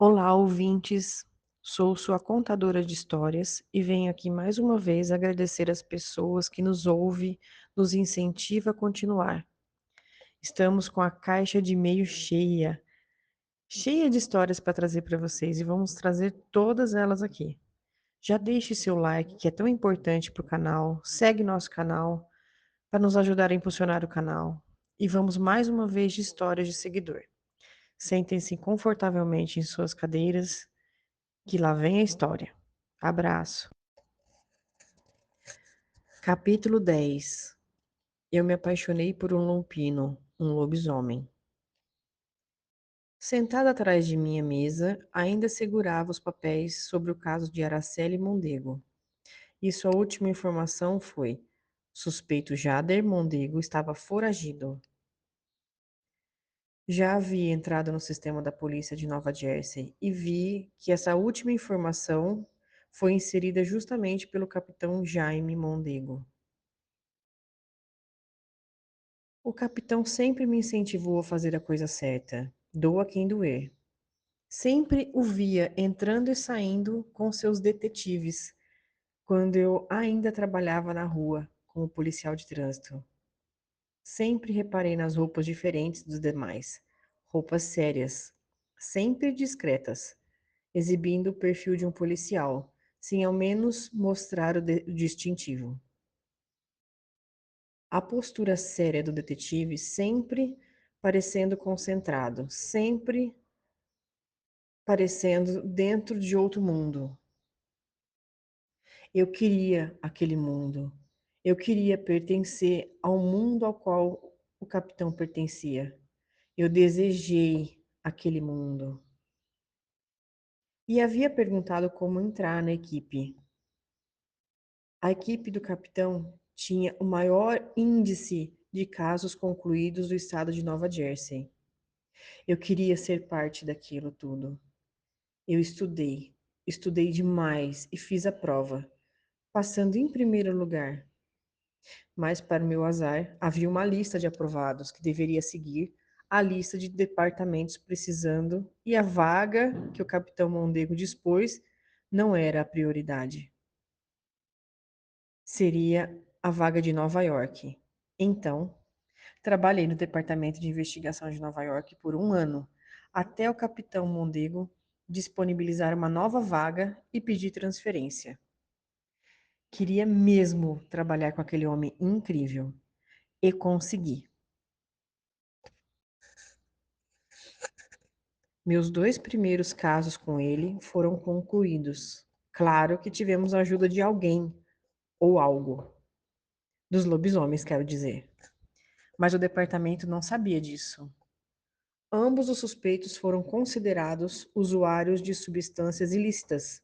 Olá, ouvintes. Sou sua contadora de histórias e venho aqui mais uma vez agradecer as pessoas que nos ouvem, nos incentiva a continuar. Estamos com a caixa de e-mail cheia, cheia de histórias para trazer para vocês e vamos trazer todas elas aqui. Já deixe seu like, que é tão importante para o canal, segue nosso canal para nos ajudar a impulsionar o canal. E vamos mais uma vez de histórias de seguidor. Sentem-se confortavelmente em suas cadeiras que lá vem a história. Abraço. Capítulo 10. Eu me apaixonei por um lompino, um lobisomem. Sentada atrás de minha mesa, ainda segurava os papéis sobre o caso de Araceli Mondego. E sua última informação foi: suspeito Jader Mondego estava foragido. Já havia entrado no sistema da polícia de Nova Jersey e vi que essa última informação foi inserida justamente pelo capitão Jaime Mondego. O capitão sempre me incentivou a fazer a coisa certa, doa quem doer. Sempre o via entrando e saindo com seus detetives, quando eu ainda trabalhava na rua como policial de trânsito. Sempre reparei nas roupas diferentes dos demais, roupas sérias, sempre discretas, exibindo o perfil de um policial, sem ao menos mostrar o distintivo. A postura séria do detetive sempre parecendo concentrado, sempre parecendo dentro de outro mundo. Eu queria aquele mundo. Eu queria pertencer ao mundo ao qual o capitão pertencia. Eu desejei aquele mundo. E havia perguntado como entrar na equipe. A equipe do capitão tinha o maior índice de casos concluídos do estado de Nova Jersey. Eu queria ser parte daquilo tudo. Eu estudei demais e fiz a prova, passando em primeiro lugar. Mas, para o meu azar, havia uma lista de aprovados que deveria seguir a lista de departamentos precisando, e a vaga que o capitão Mondego dispôs não era a prioridade. Seria a vaga de Nova York. Então, trabalhei no Departamento de Investigação de Nova York por um ano, até o capitão Mondego disponibilizar uma nova vaga e pedir transferência. Queria mesmo trabalhar com aquele homem incrível. E consegui. Meus 2 primeiros casos com ele foram concluídos. Claro que tivemos a ajuda de alguém ou algo. Dos lobisomens, quero dizer. Mas o departamento não sabia disso. Ambos os suspeitos foram considerados usuários de substâncias ilícitas,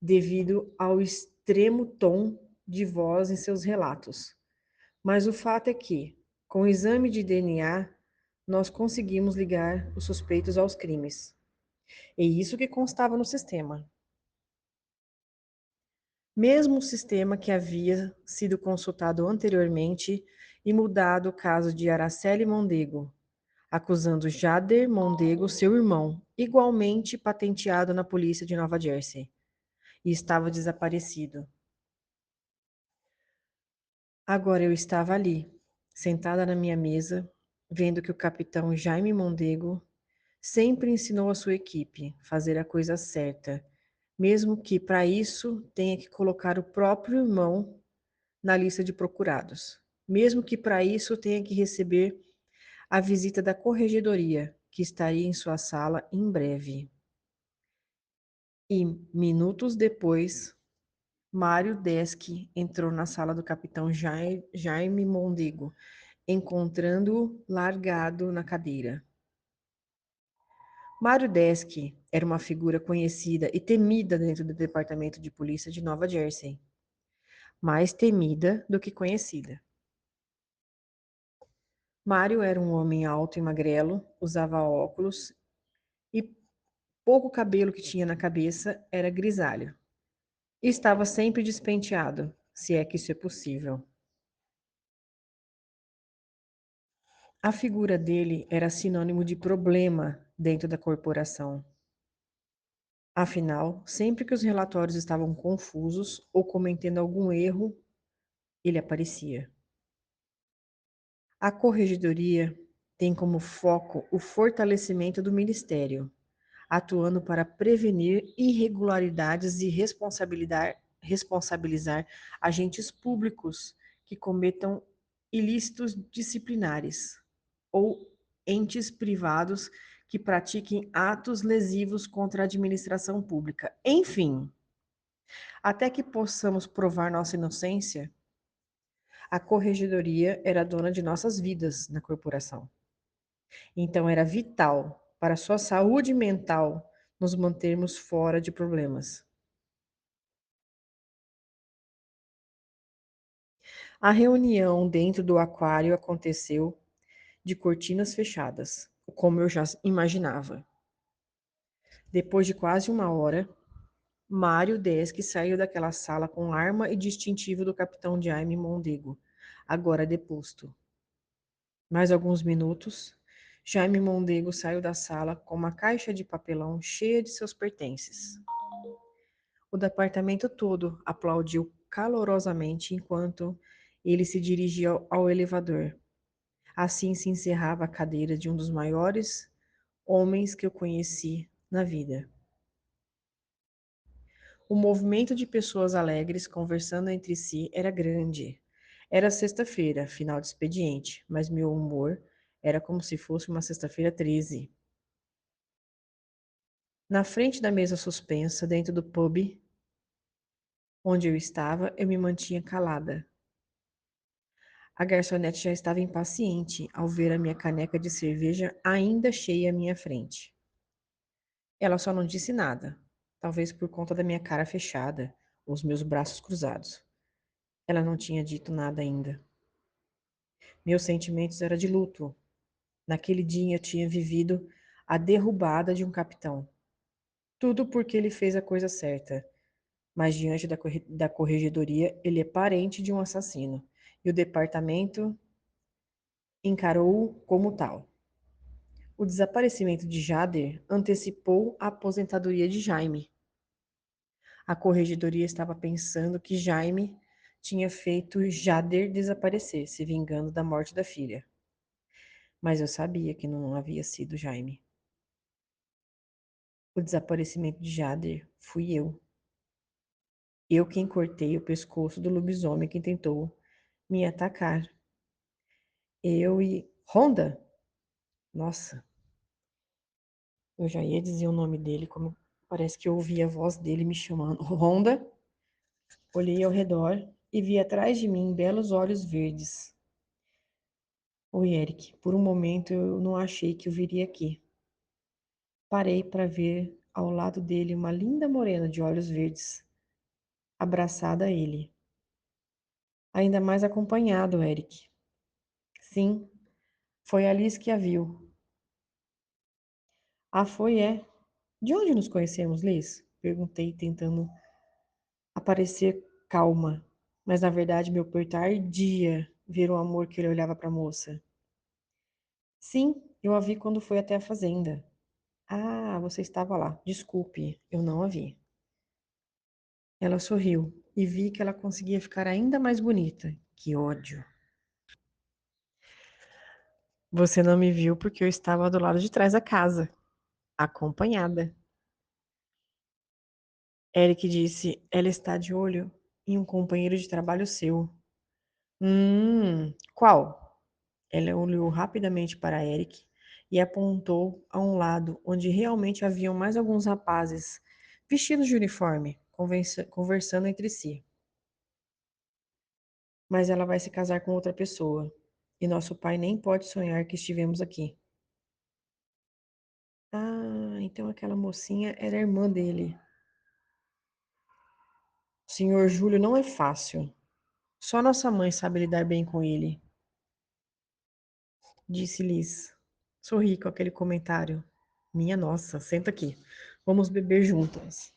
devido ao extremo tom de voz em seus relatos. Mas o fato é que, com o exame de DNA, nós conseguimos ligar os suspeitos aos crimes. E isso que constava no sistema. Mesmo o sistema que havia sido consultado anteriormente e mudado o caso de Araceli Mondego, acusando Jader Mondego, seu irmão, igualmente patenteado na polícia de Nova Jersey, e estava desaparecido. Agora eu estava ali, sentada na minha mesa, vendo que o capitão Jaime Mondego sempre ensinou a sua equipe a fazer a coisa certa, mesmo que para isso tenha que colocar o próprio irmão na lista de procurados, mesmo que para isso tenha que receber a visita da corregedoria, que estaria em sua sala em breve. E, minutos depois, Mário Desch entrou na sala do capitão Jaime Mondego, encontrando-o largado na cadeira. Mário Desch era uma figura conhecida e temida dentro do Departamento de Polícia de Nova Jersey. Mais temida do que conhecida. Mário era um homem alto e magrelo, usava óculos e pouco cabelo que tinha na cabeça era grisalho. E estava sempre despenteado, se é que isso é possível. A figura dele era sinônimo de problema dentro da corporação. Afinal, sempre que os relatórios estavam confusos ou cometendo algum erro, ele aparecia. A corregedoria tem como foco o fortalecimento do ministério, atuando para prevenir irregularidades e responsabilizar agentes públicos que cometam ilícitos disciplinares ou entes privados que pratiquem atos lesivos contra a administração pública. Enfim, até que possamos provar nossa inocência, a corregedoria era dona de nossas vidas na corporação. Então era vital para sua saúde mental nos mantermos fora de problemas. A reunião dentro do aquário aconteceu de cortinas fechadas, como eu já imaginava. Depois de quase uma hora, Mário Desk saiu daquela sala com arma e distintivo do capitão Jaime Mondego, agora deposto. Mais alguns minutos, Jaime Mondego saiu da sala com uma caixa de papelão cheia de seus pertences. O departamento todo aplaudiu calorosamente enquanto ele se dirigia ao elevador. Assim se encerrava a cadeira de um dos maiores homens que eu conheci na vida. O movimento de pessoas alegres conversando entre si era grande. Era sexta-feira, final de expediente, mas meu humor era como se fosse uma sexta-feira 13. Na frente da mesa suspensa, dentro do pub onde eu estava, eu me mantinha calada. A garçonete já estava impaciente ao ver a minha caneca de cerveja ainda cheia à minha frente. Ela só não disse nada, talvez por conta da minha cara fechada, os meus braços cruzados. Ela não tinha dito nada ainda. Meus sentimentos eram de luto. Naquele dia eu tinha vivido a derrubada de um capitão. Tudo porque ele fez a coisa certa. Mas diante da corregedoria, ele é parente de um assassino. E o departamento encarou-o como tal. O desaparecimento de Jader antecipou a aposentadoria de Jaime. A corregedoria estava pensando que Jaime tinha feito Jader desaparecer, se vingando da morte da filha. Mas eu sabia que não havia sido Jaime. O desaparecimento de Jader fui eu. Eu quem cortei o pescoço do lobisomem que tentou me atacar. Eu e Honda? Nossa, eu já ia dizer o nome dele, como parece que eu ouvi a voz dele me chamando. Honda? Olhei ao redor e vi atrás de mim belos olhos verdes. Oi, Eric. Por um momento eu não achei que eu viria aqui. Parei para ver ao lado dele uma linda morena de olhos verdes, abraçada a ele. Ainda mais acompanhado, Eric. Sim, foi a Alice que a viu. Ah, foi, é. De onde nos conhecemos, Liz? Perguntei, tentando aparecer calma. Mas na verdade meu peito ardia ver o amor que ele olhava para a moça. Sim, eu a vi quando fui até a fazenda. Ah, você estava lá. Desculpe, eu não a vi. Ela sorriu e vi que ela conseguia ficar ainda mais bonita. Que ódio. Você não me viu porque eu estava do lado de trás da casa, acompanhada. Eric disse: ela está de olho em um companheiro de trabalho seu. Qual? Ela olhou rapidamente para Eric e apontou a um lado onde realmente haviam mais alguns rapazes, vestidos de uniforme, conversando entre si. Mas ela vai se casar com outra pessoa, e nosso pai nem pode sonhar que estivemos aqui. Ah, então aquela mocinha era irmã dele. Senhor Júlio não é fácil. Só nossa mãe sabe lidar bem com ele, disse Liz. Sorri com aquele comentário. Minha nossa, senta aqui. Vamos beber juntas.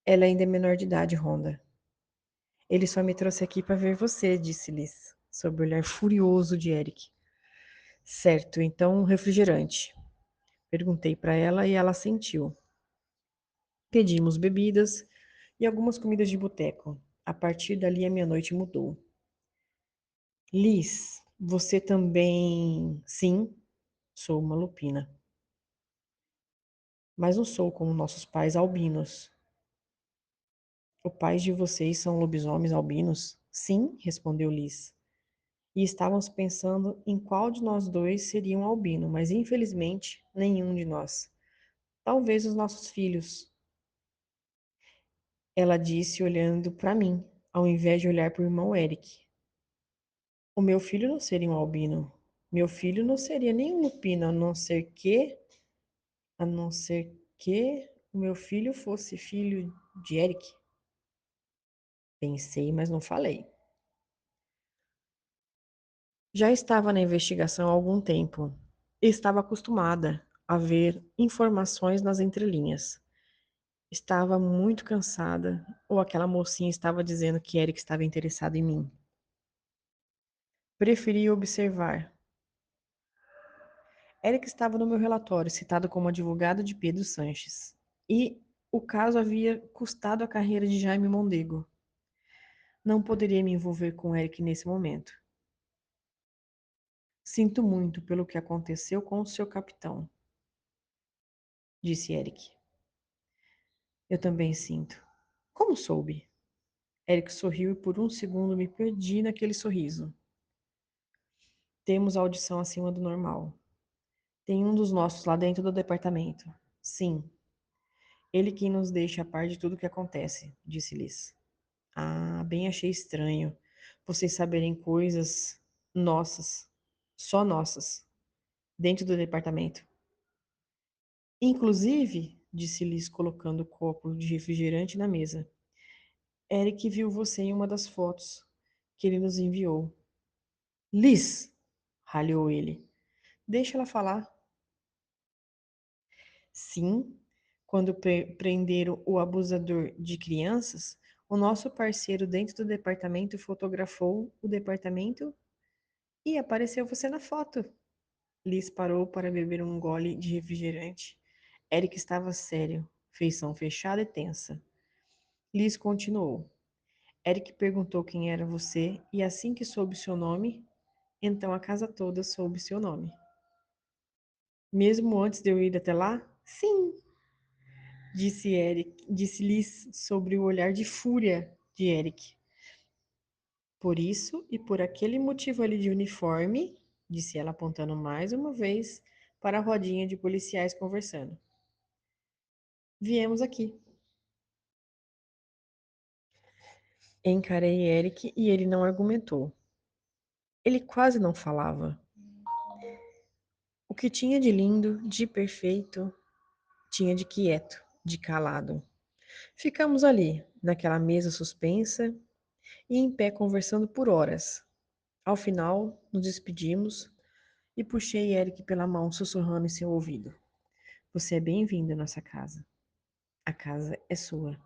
Ela ainda é menor de idade, Rhonda. Ele só me trouxe aqui para ver você, disse Liz, sob o olhar furioso de Eric. Certo, então refrigerante. Perguntei para ela e ela assentiu. Pedimos bebidas e algumas comidas de boteco. A partir dali, a minha noite mudou. Liz, você também. Sim, sou uma lupina. Mas não sou como nossos pais albinos. Os pais de vocês são lobisomens albinos? Sim, respondeu Liz. E estávamos pensando em qual de nós dois seria um albino, mas infelizmente nenhum de nós. Talvez os nossos filhos. Ela disse olhando para mim, ao invés de olhar para o irmão Eric. O meu filho não seria um albino. Meu filho não seria nem um lupino, a não ser que o meu filho fosse filho de Eric. Pensei, mas não falei. Já estava na investigação há algum tempo. Estava acostumada a ver informações nas entrelinhas. Estava muito cansada, ou aquela mocinha estava dizendo que Eric estava interessado em mim. Preferi observar. Eric estava no meu relatório, citado como advogado de Pedro Sanches. E o caso havia custado a carreira de Jaime Mondego. Não poderia me envolver com Eric nesse momento. Sinto muito pelo que aconteceu com o seu capitão, disse Eric. Eu também sinto. Como soube? Eric sorriu e por um segundo me perdi naquele sorriso. Temos audição acima do normal. Tem um dos nossos lá dentro do departamento. Sim, ele quem nos deixa a par de tudo o que acontece, disse Liz. Ah, bem achei estranho vocês saberem coisas nossas, só nossas, dentro do departamento. Inclusive, disse Liz colocando o copo de refrigerante na mesa. Eric viu você em uma das fotos que ele nos enviou. Liz, ralhou ele. Deixa ela falar. Sim, quando prenderam o abusador de crianças, o nosso parceiro dentro do departamento fotografou o departamento e apareceu você na foto. Liz parou para beber um gole de refrigerante. Eric estava sério, feição fechada e tensa. Liz continuou. Eric perguntou quem era você e assim que soube seu nome, então a casa toda soube seu nome. Mesmo antes de eu ir até lá? Sim, disse Liz sobre o olhar de fúria de Eric. Por isso e por aquele motivo ali de uniforme, disse ela apontando mais uma vez para a rodinha de policiais conversando. Viemos aqui. Encarei Eric e ele não argumentou. Ele quase não falava. O que tinha de lindo, de perfeito, tinha de quieto, de calado. Ficamos ali, naquela mesa suspensa e em pé conversando por horas. Ao final, nos despedimos e puxei Eric pela mão, sussurrando em seu ouvido. Você é bem-vindo à nossa casa. A casa é sua.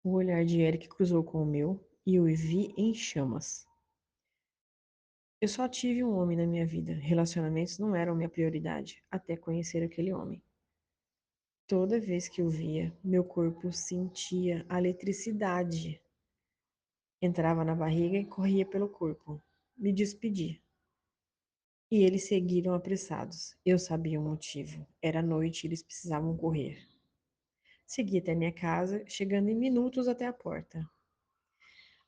O olhar de Eric cruzou com o meu e eu o vi em chamas. Eu só tive um homem na minha vida. Relacionamentos não eram minha prioridade, até conhecer aquele homem. Toda vez que o via, meu corpo sentia a eletricidade. Entrava na barriga e corria pelo corpo. Me despedi. E eles seguiram apressados. Eu sabia o motivo. Era noite e eles precisavam correr. Segui até minha casa, chegando em minutos até a porta.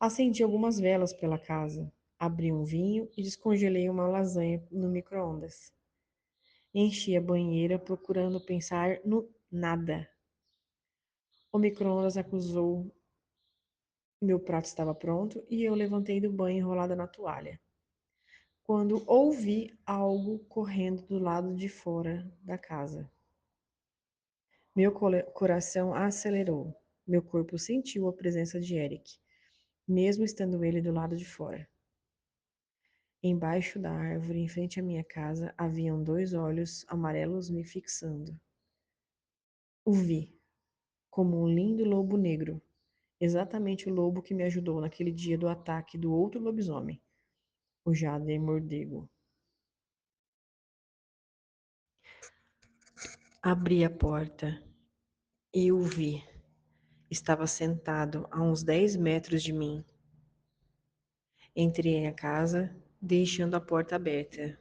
Acendi algumas velas pela casa. Abri um vinho e descongelei uma lasanha no micro-ondas. Enchi a banheira procurando pensar no nada. O micro-ondas acusou. Meu prato estava pronto e eu levantei do banho enrolada na toalha. Quando ouvi algo correndo do lado de fora da casa. Meu coração acelerou. Meu corpo sentiu a presença de Eric, mesmo estando ele do lado de fora. Embaixo da árvore, em frente à minha casa, haviam dois olhos amarelos me fixando. O vi, como um lindo lobo negro, exatamente o lobo que me ajudou naquele dia do ataque do outro lobisomem, o Jader Mordego. Abri a porta. E o vi. Estava sentado a uns 10 metros de mim. Entrei na casa, deixando a porta aberta.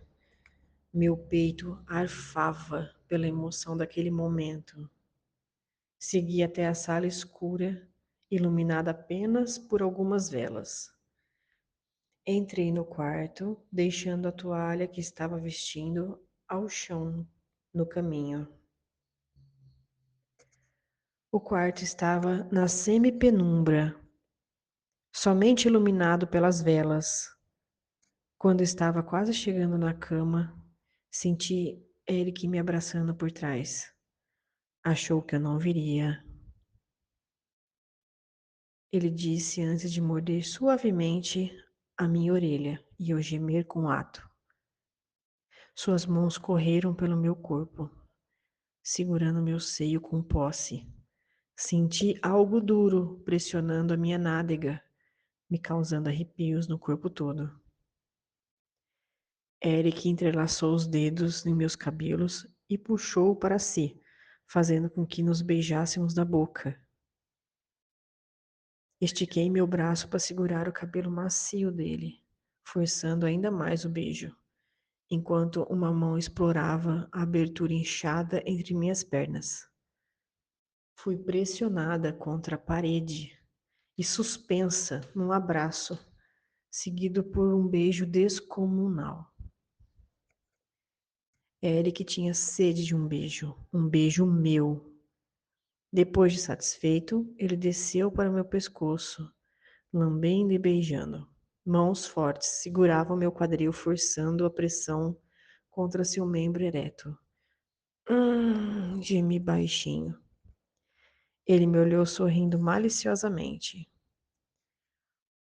Meu peito arfava pela emoção daquele momento. Segui até a sala escura, iluminada apenas por algumas velas. Entrei no quarto, deixando a toalha que estava vestindo ao chão no caminho. O quarto estava na semi-penumbra, somente iluminado pelas velas. Quando estava quase chegando na cama, senti Eric me abraçando por trás. Achou que eu não viria. Ele disse antes de morder suavemente a minha orelha e eu gemer com ato. Suas mãos correram pelo meu corpo, segurando meu seio com posse. Senti algo duro pressionando a minha nádega, me causando arrepios no corpo todo. Eric entrelaçou os dedos em meus cabelos e puxou para si, fazendo com que nos beijássemos na boca. Estiquei meu braço para segurar o cabelo macio dele, forçando ainda mais o beijo, enquanto uma mão explorava a abertura inchada entre minhas pernas. Fui pressionada contra a parede e suspensa num abraço, seguido por um beijo descomunal. Eric tinha sede de um beijo meu. Depois de satisfeito, ele desceu para o meu pescoço, lambendo e beijando. Mãos fortes seguravam meu quadril, forçando a pressão contra seu membro ereto. Gemi baixinho. Ele me olhou sorrindo maliciosamente.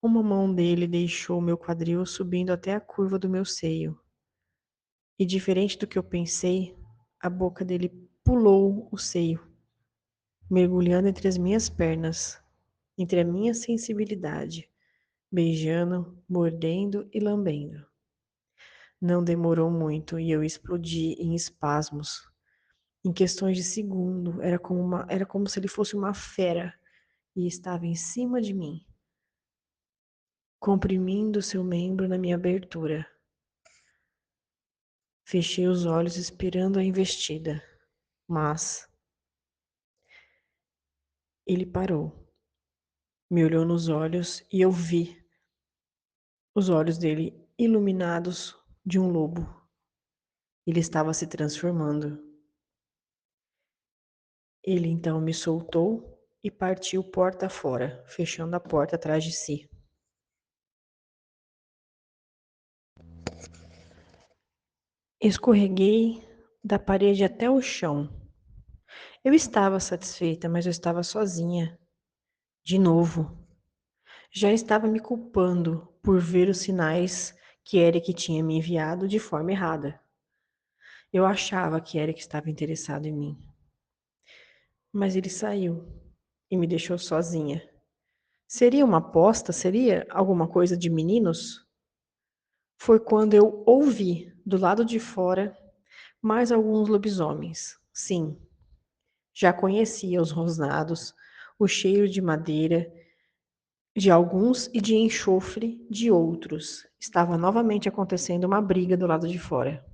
Uma mão dele deixou meu quadril subindo até a curva do meu seio. E diferente do que eu pensei, a boca dele pulou o seio, mergulhando entre as minhas pernas, entre a minha sensibilidade, beijando, mordendo e lambendo. Não demorou muito e eu explodi em espasmos. Em questões de segundo, era como se ele fosse uma fera e estava em cima de mim, comprimindo seu membro na minha abertura. Fechei os olhos esperando a investida, mas ele parou. Me olhou nos olhos e eu vi os olhos dele iluminados de um lobo. Ele estava se transformando. Ele então me soltou e partiu porta fora, fechando a porta atrás de si. Escorreguei da parede até o chão. Eu estava satisfeita, mas eu estava sozinha. De novo. Já estava me culpando por ver os sinais que Eric tinha me enviado de forma errada. Eu achava que Eric estava interessado em mim. Mas ele saiu e me deixou sozinha. Seria uma aposta? Seria alguma coisa de meninos? Foi quando eu ouvi, do lado de fora, mais alguns lobisomens. Sim, já conhecia os rosnados, o cheiro de madeira de alguns e de enxofre de outros. Estava novamente acontecendo uma briga do lado de fora.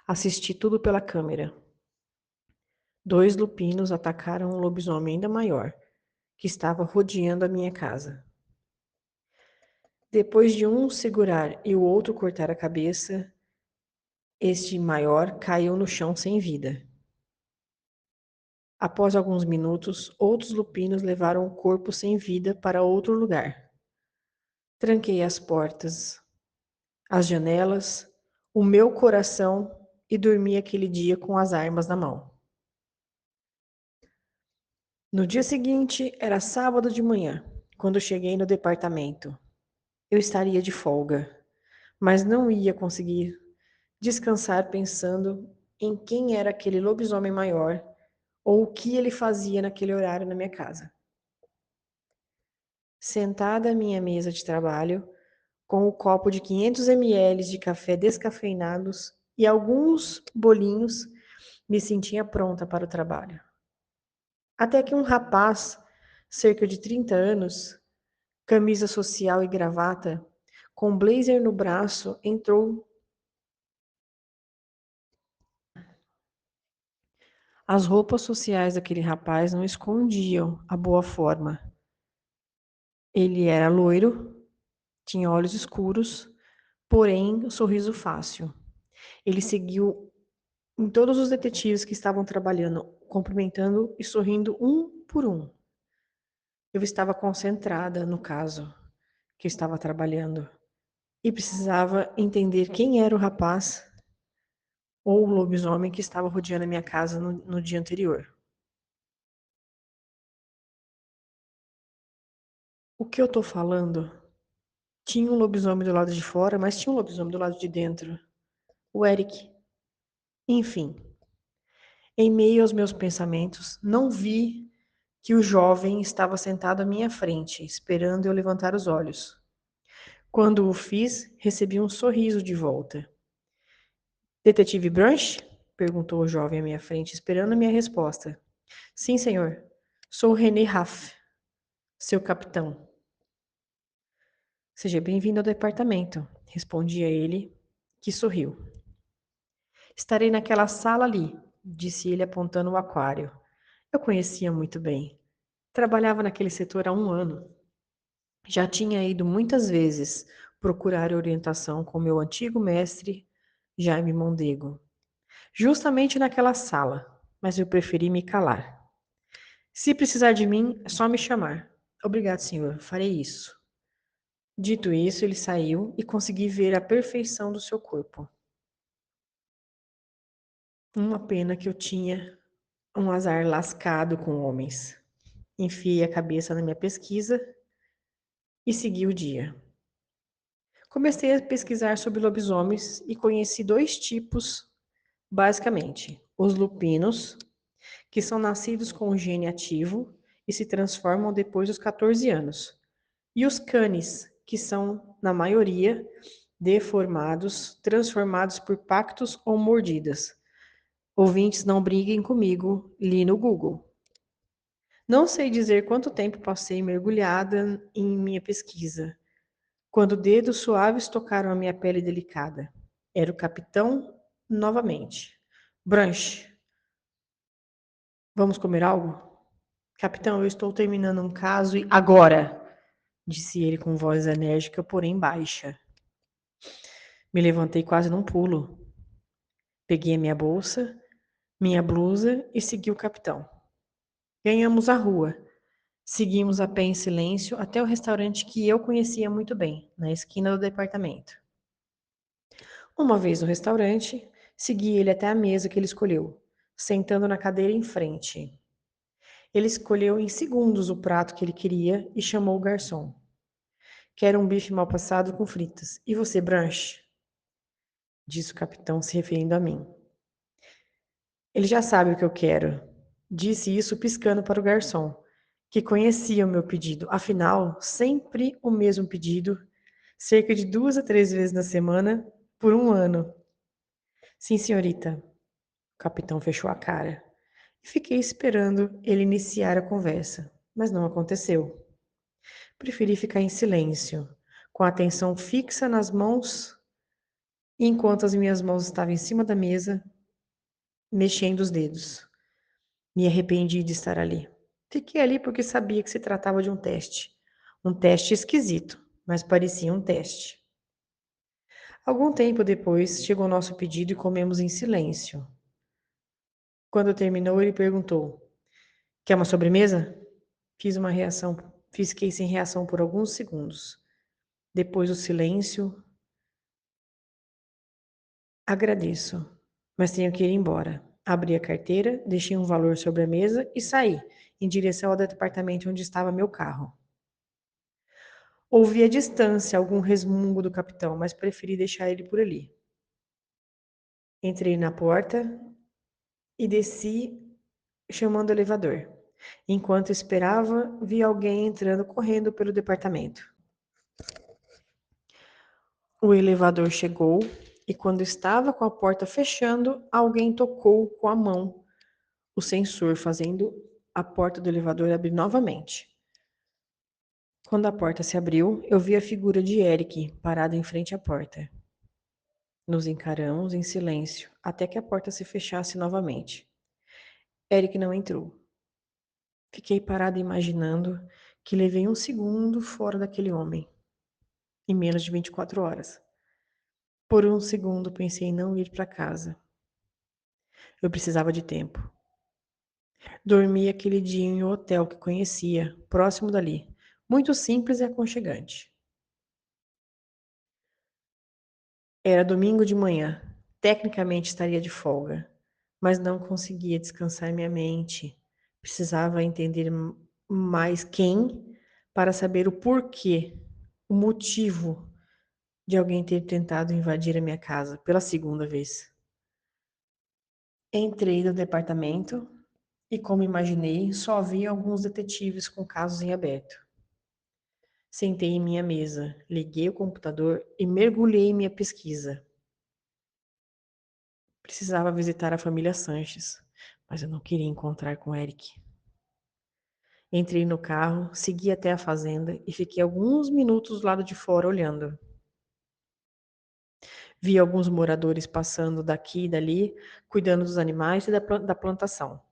Assisti tudo pela câmera. 2 lupinos atacaram um lobisomem ainda maior, que estava rodeando a minha casa. Depois de um segurar e o outro cortar a cabeça, este maior caiu no chão sem vida. Após alguns minutos, outros lupinos levaram o corpo sem vida para outro lugar. Tranquei as portas, as janelas, o meu coração e dormi aquele dia com as armas na mão. No dia seguinte, era sábado de manhã, quando cheguei no departamento. Eu estaria de folga, mas não ia conseguir descansar pensando em quem era aquele lobisomem maior ou o que ele fazia naquele horário na minha casa. Sentada à minha mesa de trabalho, com o copo de 500 ml de café descafeinados e alguns bolinhos, me sentia pronta para o trabalho. Até que um rapaz, cerca de 30 anos, camisa social e gravata, com blazer no braço, entrou. As roupas sociais daquele rapaz não escondiam a boa forma. Ele era loiro, tinha olhos escuros, porém um sorriso fácil. Ele seguiu em todos os detetives que estavam trabalhando, cumprimentando e sorrindo um por um. Eu estava concentrada no caso que eu estava trabalhando e precisava entender quem era o rapaz ou o lobisomem que estava rodeando a minha casa no dia anterior. O que eu tô falando? Tinha um lobisomem do lado de fora, mas tinha um lobisomem do lado de dentro. O Eric. Enfim, em meio aos meus pensamentos, não vi que o jovem estava sentado à minha frente, esperando eu levantar os olhos. Quando o fiz, recebi um sorriso de volta. Detetive Branch? Perguntou o jovem à minha frente, esperando a minha resposta. Sim, senhor. Sou René Raff, seu capitão. Seja bem-vindo ao departamento, respondi a ele, que sorriu. Estarei naquela sala ali, disse ele apontando o aquário. Eu conhecia muito bem. Trabalhava naquele setor há 1 ano. Já tinha ido muitas vezes procurar orientação com meu antigo mestre, Jaime Mondego, justamente naquela sala, mas eu preferi me calar. Se precisar de mim, é só me chamar. Obrigado, senhor, farei isso. Dito isso, ele saiu e consegui ver a perfeição do seu corpo. Uma pena que eu tinha um azar lascado com homens. Enfiei a cabeça na minha pesquisa e segui o dia. Comecei a pesquisar sobre lobisomens e conheci 2 tipos, basicamente. Os lupinos, que são nascidos com o gene ativo e se transformam depois dos 14 anos. E os canis, que são, na maioria, deformados, transformados por pactos ou mordidas. Ouvintes, não briguem comigo, li no Google. Não sei dizer quanto tempo passei mergulhada em minha pesquisa, quando dedos suaves tocaram a minha pele delicada. Era o capitão novamente. Branch, vamos comer algo? Capitão, eu estou terminando um caso e agora, disse ele com voz enérgica, porém baixa. Me levantei quase num pulo. Peguei a minha bolsa, minha blusa e segui o capitão. Ganhamos a rua. Seguimos a pé em silêncio até o restaurante que eu conhecia muito bem, na esquina do departamento. Uma vez no restaurante, segui ele até a mesa que ele escolheu, sentando na cadeira em frente. Ele escolheu em segundos o prato que ele queria e chamou o garçom. Quero um bife mal passado com fritas. E você, Branch? Disse o capitão, se referindo a mim. Ele já sabe o que eu quero. Disse isso piscando para o garçom, que conhecia o meu pedido. Afinal, sempre o mesmo pedido, cerca de 2 a 3 vezes na semana, por 1 ano. Sim, senhorita. O capitão fechou a cara. E fiquei esperando ele iniciar a conversa, mas não aconteceu. Preferi ficar em silêncio, com a atenção fixa nas mãos, enquanto as minhas mãos estavam em cima da mesa, mexendo os dedos. Me arrependi de estar ali. Fiquei ali porque sabia que se tratava de um teste. Um teste esquisito, mas parecia um teste. Algum tempo depois, chegou o nosso pedido e comemos em silêncio. Quando terminou, ele perguntou: Quer uma sobremesa? Fiquei sem reação por alguns segundos. Depois do silêncio, agradeço, mas tenho que ir embora. Abri a carteira, deixei um valor sobre a mesa e saí, em direção ao departamento onde estava meu carro. Ouvi à distância algum resmungo do capitão, mas preferi deixar ele por ali. Entrei na porta e desci chamando o elevador. Enquanto esperava, vi alguém entrando correndo pelo departamento. O elevador chegou e, quando estava com a porta fechando, alguém tocou com a mão o sensor, fazendo a porta do elevador abrir novamente. Quando a porta se abriu, eu vi a figura de Eric parado em frente à porta. Nos encaramos em silêncio até que a porta se fechasse novamente. Eric não entrou. Fiquei parada imaginando que levei um segundo fora daquele homem, em menos de 24 horas. Por um segundo pensei em não ir para casa. Eu precisava de tempo. Dormi aquele dia em um hotel que conhecia, próximo dali. Muito simples e aconchegante. Era domingo de manhã. Tecnicamente estaria de folga, mas não conseguia descansar minha mente. Precisava entender mais quem para saber o porquê, o motivo de alguém ter tentado invadir a minha casa pela segunda vez. Entrei no departamento e, como imaginei, só havia alguns detetives com casos em aberto. Sentei em minha mesa, liguei o computador e mergulhei em minha pesquisa. Precisava visitar a família Sanches, mas eu não queria encontrar com Eric. Entrei no carro, segui até a fazenda e fiquei alguns minutos do lado de fora olhando. Vi alguns moradores passando daqui e dali, cuidando dos animais e da plantação.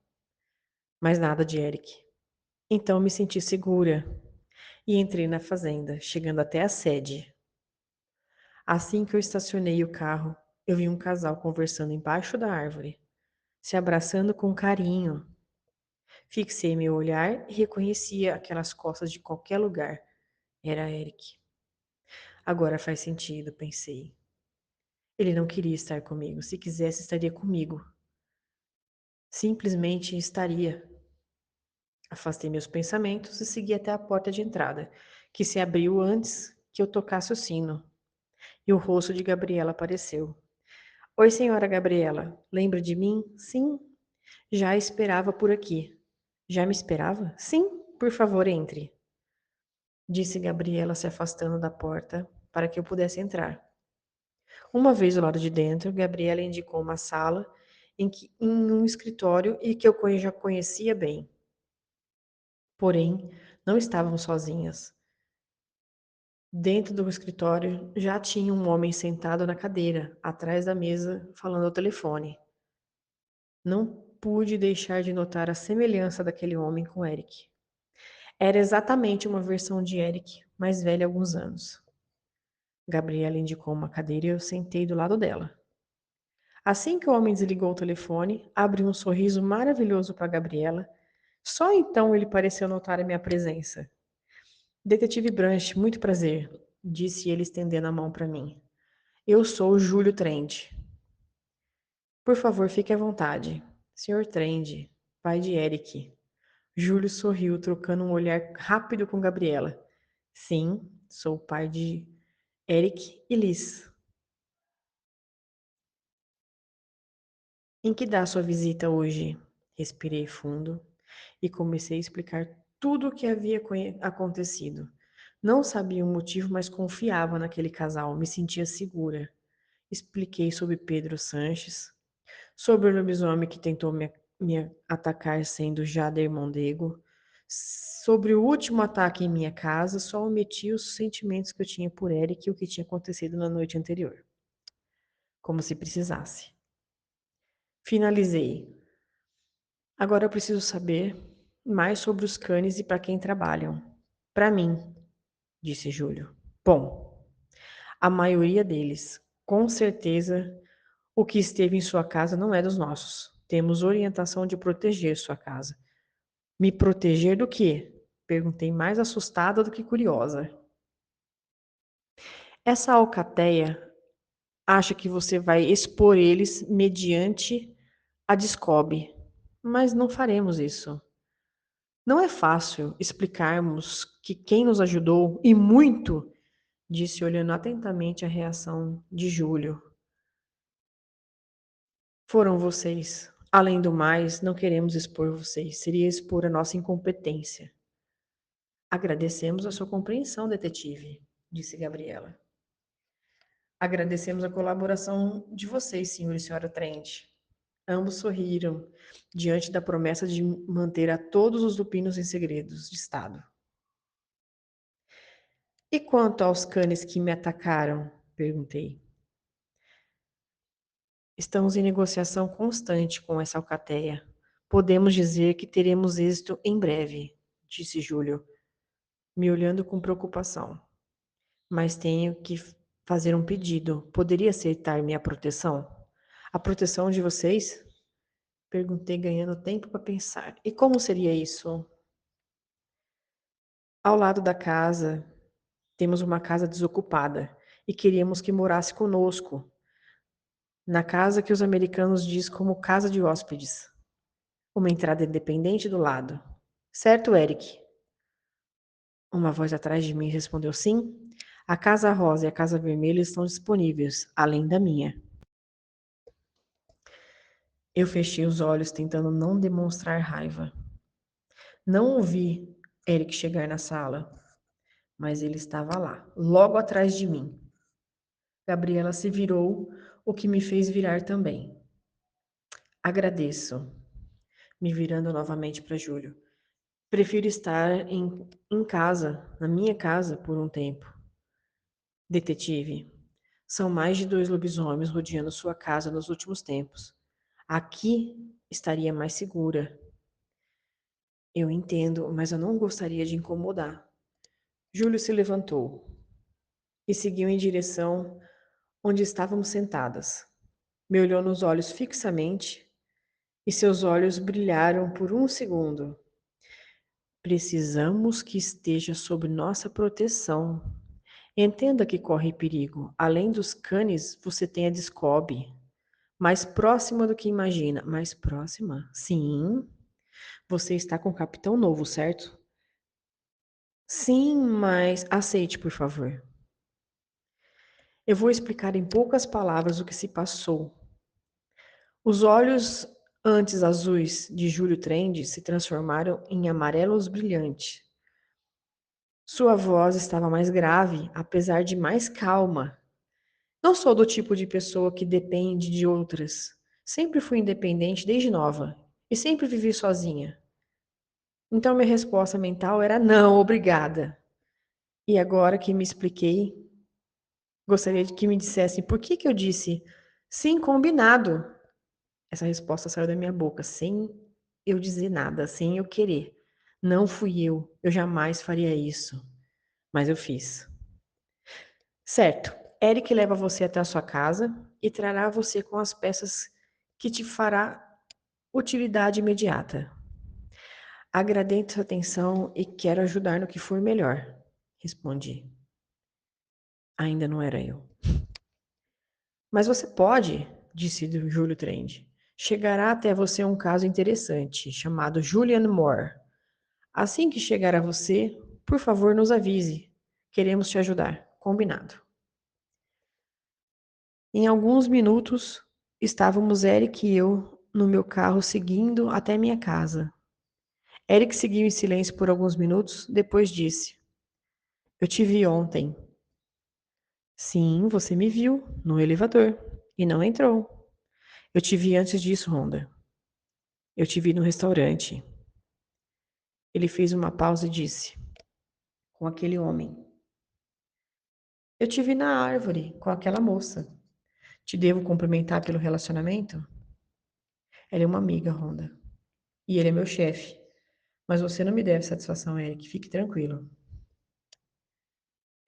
Mas nada de Eric. Então me senti segura e entrei na fazenda, chegando até a sede. Assim que eu estacionei o carro, eu vi um casal conversando embaixo da árvore, se abraçando com carinho. Fixei meu olhar e reconhecia aquelas costas de qualquer lugar. Era Eric. Agora faz sentido, pensei. Ele não queria estar comigo. Se quisesse, estaria comigo. Simplesmente estaria. Afastei meus pensamentos e segui até a porta de entrada, que se abriu antes que eu tocasse o sino. E o rosto de Gabriela apareceu. Oi, senhora Gabriela. Lembra de mim? Sim. Já esperava por aqui. Já me esperava? Sim. Por favor, entre. Disse Gabriela se afastando da porta para que eu pudesse entrar. Uma vez do lado de dentro, Gabriela indicou uma sala em um escritório e que eu já conhecia bem. Porém, não estavam sozinhas. Dentro do escritório já tinha um homem sentado na cadeira, atrás da mesa, falando ao telefone. Não pude deixar de notar a semelhança daquele homem com Eric. Era exatamente uma versão de Eric, mais velha alguns anos. Gabriela indicou uma cadeira e eu sentei do lado dela. Assim que o homem desligou o telefone, abriu um sorriso maravilhoso para Gabriela. Só então ele pareceu notar a minha presença. Detetive Branch, muito prazer, disse ele estendendo a mão para mim. Eu sou o Júlio Trend. Por favor, fique à vontade. Senhor Trend, pai de Eric. Júlio sorriu, trocando um olhar rápido com Gabriela. Sim, sou o pai de Eric e Liz. Em que dá sua visita hoje? Respirei fundo e comecei a explicar tudo o que havia acontecido. Não sabia o motivo, mas confiava naquele casal, me sentia segura. Expliquei sobre Pedro Sanches, sobre o lobisomem que tentou me atacar sendo Jader Mondego, sobre o último ataque em minha casa, só omiti os sentimentos que eu tinha por Eric e o que tinha acontecido na noite anterior. Como se precisasse. Finalizei. Agora eu preciso saber mais sobre os cães e para quem trabalham. Para mim, disse Júlio. Bom, a maioria deles, com certeza, o que esteve em sua casa não é dos nossos. Temos orientação de proteger sua casa. Me proteger do quê? Perguntei mais assustada do que curiosa. Essa alcateia acha que você vai expor eles mediante a Descobre, mas não faremos isso. Não é fácil explicarmos que quem nos ajudou, e muito, disse olhando atentamente a reação de Júlio, foram vocês. Além do mais, não queremos expor vocês, seria expor a nossa incompetência. Agradecemos a sua compreensão, detetive, disse Gabriela. Agradecemos a colaboração de vocês, senhor e senhora Trent. Ambos sorriram diante da promessa de manter a todos os lupinos em segredos de Estado. E quanto aos canes que me atacaram? Perguntei. Estamos em negociação constante com essa alcateia. Podemos dizer que teremos êxito em breve, disse Júlio, me olhando com preocupação. Mas tenho que fazer um pedido. Poderia aceitar minha proteção? A proteção de vocês? Perguntei, ganhando tempo para pensar. E como seria isso? Ao lado da casa, temos uma casa desocupada e queríamos que morasse conosco, na casa que os americanos diz como casa de hóspedes. Uma entrada independente do lado. Certo, Eric? Uma voz atrás de mim respondeu sim. A casa rosa e a casa vermelha estão disponíveis, além da minha. Eu fechei os olhos, tentando não demonstrar raiva. Não ouvi Eric chegar na sala, mas ele estava lá, logo atrás de mim. Gabriela se virou, o que me fez virar também. Agradeço, me virando novamente para Júlio. Prefiro estar em casa, na minha casa, por um tempo. Detetive, são mais de 2 lobisomens rodeando sua casa nos últimos tempos. Aqui estaria mais segura. Eu entendo, mas eu não gostaria de incomodar. Júlio se levantou e seguiu em direção onde estávamos sentadas. Me olhou nos olhos fixamente e seus olhos brilharam por um segundo. Precisamos que esteja sob nossa proteção. Entenda que corre perigo. Além dos canes, você tem a Discob. Mais próxima do que imagina. Mais próxima? Sim. Você está com o capitão novo, certo? Sim, mas aceite, por favor. Eu vou explicar em poucas palavras o que se passou. Os olhos antes azuis de Júlio Trend se transformaram em amarelos brilhantes. Sua voz estava mais grave, apesar de mais calma. Não sou do tipo de pessoa que depende de outras. Sempre fui independente desde nova e sempre vivi sozinha. Então minha resposta mental era não, obrigada. E agora que me expliquei, gostaria de que me dissessem por que eu disse sim, combinado. Essa resposta saiu da minha boca, sem eu dizer nada, sem eu querer. Não fui eu jamais faria isso, mas eu fiz. Certo, Eric leva você até a sua casa e trará você com as peças que te fará utilidade imediata. Agradeço sua atenção e quero ajudar no que for melhor, respondi. Ainda não era eu. Mas você pode, disse Júlio Trend. Chegará até você um caso interessante, chamado Julian Moore. Assim que chegar a você, por favor, nos avise. Queremos te ajudar. Combinado. Em alguns minutos, estávamos Eric e eu no meu carro seguindo até minha casa. Eric seguiu em silêncio por alguns minutos, depois disse: Eu te vi ontem. Sim, você me viu no elevador e não entrou. Eu te vi antes disso, Honda. Eu te vi no restaurante. Ele fez uma pausa e disse: Com aquele homem. Eu te vi na árvore com aquela moça. Te devo cumprimentar pelo relacionamento? Ela é uma amiga, Honda. E ele é meu chefe. Mas você não me deve satisfação, Eric. Fique tranquilo.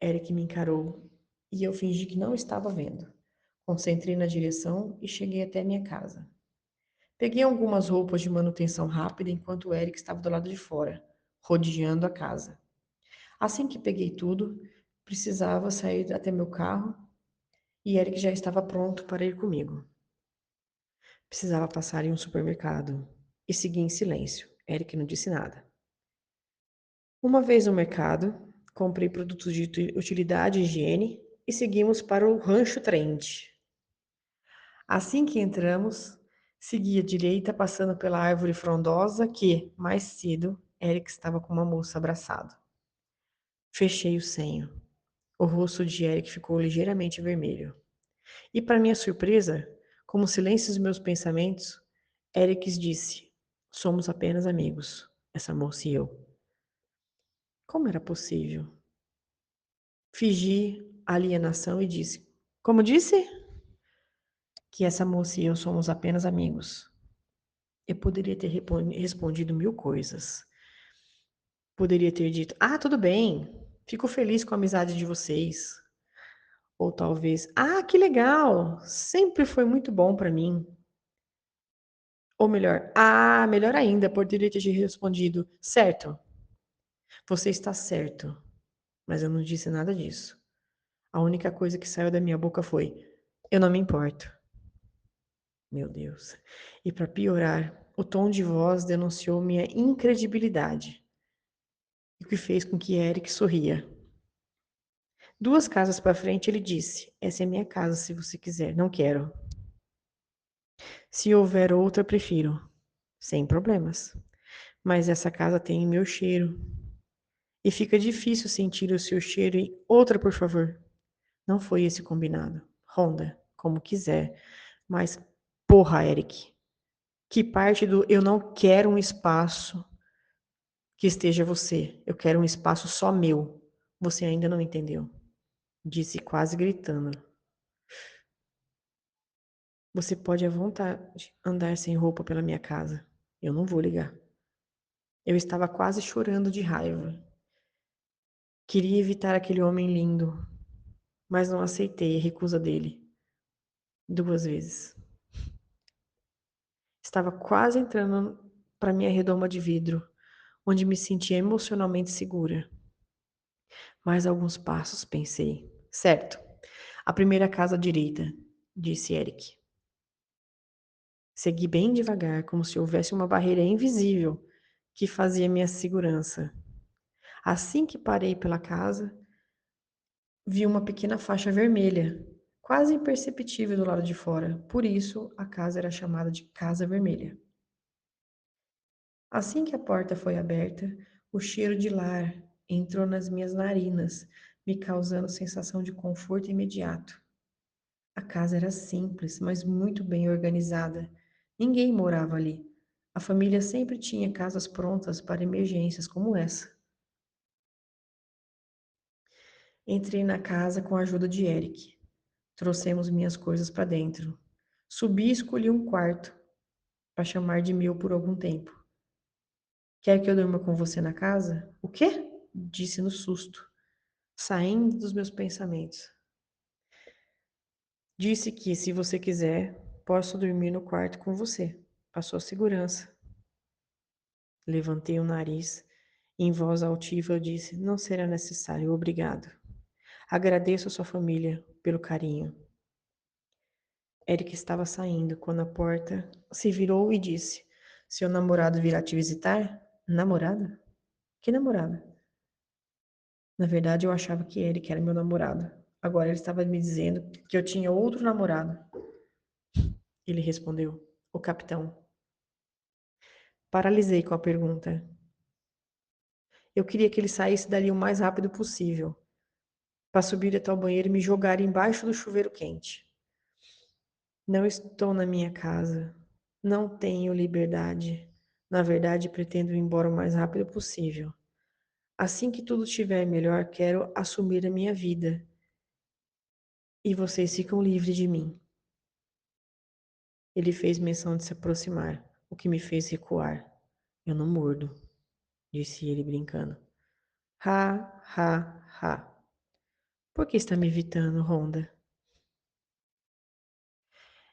Eric me encarou e eu fingi que não estava vendo. Concentrei na direção e cheguei até minha casa. Peguei algumas roupas de manutenção rápida enquanto Eric estava do lado de fora, rodeando a casa. Assim que peguei tudo, precisava sair até meu carro e Eric já estava pronto para ir comigo. Precisava passar em um supermercado e segui em silêncio. Eric não disse nada. Uma vez no mercado, comprei produtos de utilidade e higiene e seguimos para o Rancho Trend. Assim que entramos, segui à direita, passando pela árvore frondosa que, mais cedo, Eric estava com uma moça abraçado. Fechei o senho. O rosto de Eric ficou ligeiramente vermelho. E, para minha surpresa, como o silêncio dos meus pensamentos, Eric disse: somos apenas amigos, essa moça e eu. Como era possível? Fingi alienação e disse: como disse? Que essa moça e eu somos apenas amigos. Eu poderia ter respondido mil coisas. Poderia ter dito: ah, tudo bem, fico feliz com a amizade de vocês. Ou talvez: ah, que legal, sempre foi muito bom para mim. Ou melhor: ah, melhor ainda, poderia ter respondido: certo, você está certo, mas eu não disse nada disso. A única coisa que saiu da minha boca foi: eu não me importo. Meu Deus. E para piorar, o tom de voz denunciou minha incredibilidade, o que fez com que Eric sorria. 2 casas para frente, ele disse: essa é minha casa, se você quiser. Não quero. Se houver outra, prefiro. Sem problemas. Mas essa casa tem meu cheiro. E fica difícil sentir o seu cheiro em outra, por favor. Não foi esse combinado. Ronda, como quiser. Mas, porra, Eric. Que parte do eu não quero um espaço que esteja você. Eu quero um espaço só meu. Você ainda não entendeu. Disse quase gritando. Você pode à vontade andar sem roupa pela minha casa. Eu não vou ligar. Eu estava quase chorando de raiva. Queria evitar aquele homem lindo, mas não aceitei a recusa dele. 2 vezes. Estava quase entrando para minha redoma de vidro, onde me sentia emocionalmente segura. Mais alguns passos, pensei. Certo. A primeira casa à direita, disse Eric. Segui bem devagar, como se houvesse uma barreira invisível que fazia minha segurança. Assim que parei pela casa, vi uma pequena faixa vermelha, quase imperceptível do lado de fora. Por isso, a casa era chamada de Casa Vermelha. Assim que a porta foi aberta, o cheiro de lar entrou nas minhas narinas, me causando sensação de conforto imediato. A casa era simples, mas muito bem organizada. Ninguém morava ali. A família sempre tinha casas prontas para emergências como essa. Entrei na casa com a ajuda de Eric. Trouxemos minhas coisas para dentro. Subi e escolhi um quarto para chamar de meu por algum tempo. Quer que eu durma com você na casa? O quê? Disse no susto, saindo dos meus pensamentos. Disse que, se você quiser, posso dormir no quarto com você, a sua segurança. Levantei o nariz e, em voz altiva, eu disse: não será necessário, obrigado. Agradeço a sua família pelo carinho. Eric estava saindo quando a porta se virou e disse: seu namorado virá te visitar? Namorada? Que namorada? Na verdade, eu achava que Eric era meu namorado. Agora ele estava me dizendo que eu tinha outro namorado. Ele respondeu: o capitão. Paralisei com a pergunta. Eu queria que ele saísse dali o mais rápido possível, para subir até o banheiro e me jogar embaixo do chuveiro quente. Não estou na minha casa. Não tenho liberdade. Na verdade, pretendo ir embora o mais rápido possível. Assim que tudo estiver melhor, quero assumir a minha vida. E vocês ficam livres de mim. Ele fez menção de se aproximar, o que me fez recuar. Eu não mordo, disse ele brincando. Ha, ha, ha. Por que está me evitando, Rhonda?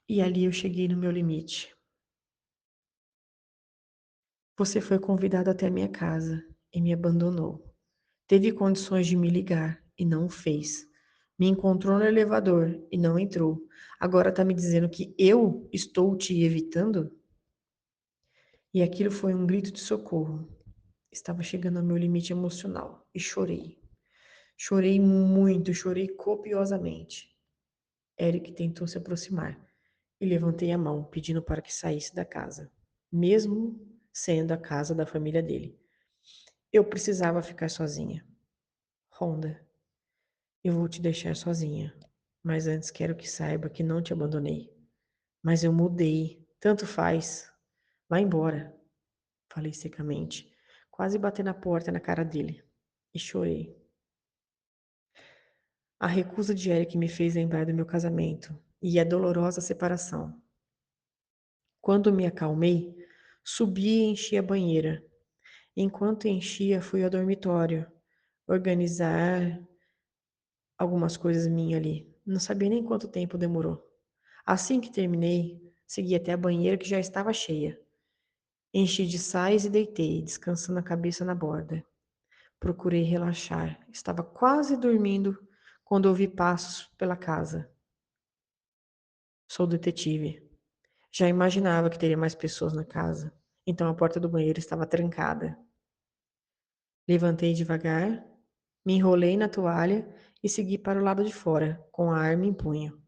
E ali eu cheguei no meu limite. Você foi convidado até minha casa e me abandonou. Teve condições de me ligar e não o fez. Me encontrou no elevador e não entrou. Agora tá me dizendo que eu estou te evitando? E aquilo foi um grito de socorro. Estava chegando ao meu limite emocional e chorei. Chorei muito, chorei copiosamente. Eric tentou se aproximar e levantei a mão, pedindo para que saísse da casa, mesmo sendo a casa da família dele. Eu precisava ficar sozinha. Rhonda, eu vou te deixar sozinha, mas antes quero que saiba que não te abandonei. Mas eu mudei, tanto faz. Vá embora, falei secamente, quase batendo a porta na cara dele. E chorei. A recusa de Eric me fez lembrar do meu casamento e a dolorosa separação. Quando me acalmei, subi e enchi a banheira. Enquanto enchia, fui ao dormitório, organizar algumas coisas minhas ali. Não sabia nem quanto tempo demorou. Assim que terminei, segui até a banheira que já estava cheia. Enchi de sais e deitei, descansando a cabeça na borda. Procurei relaxar. Estava quase dormindo quando ouvi passos pela casa. Sou detetive. Já imaginava que teria mais pessoas na casa, então a porta do banheiro estava trancada. Levantei devagar, me enrolei na toalha e segui para o lado de fora, com a arma em punho.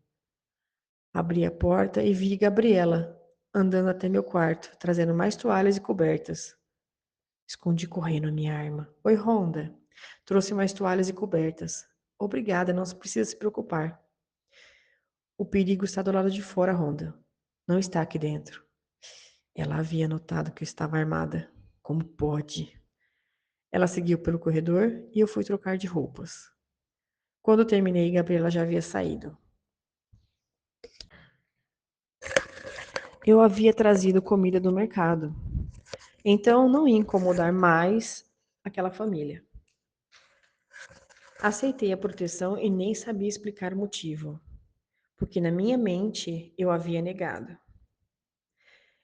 Abri a porta e vi Gabriela andando até meu quarto, trazendo mais toalhas e cobertas. Escondi correndo a minha arma. Oi, Rhonda. Trouxe mais toalhas e cobertas. Obrigada, não precisa se preocupar. O perigo está do lado de fora, Rhonda. Não está aqui dentro. Ela havia notado que eu estava armada. Como pode? Ela seguiu pelo corredor e eu fui trocar de roupas. Quando terminei, Gabriela já havia saído. Eu havia trazido comida do mercado, então não ia incomodar mais aquela família. Aceitei a proteção e nem sabia explicar o motivo, porque na minha mente eu havia negado.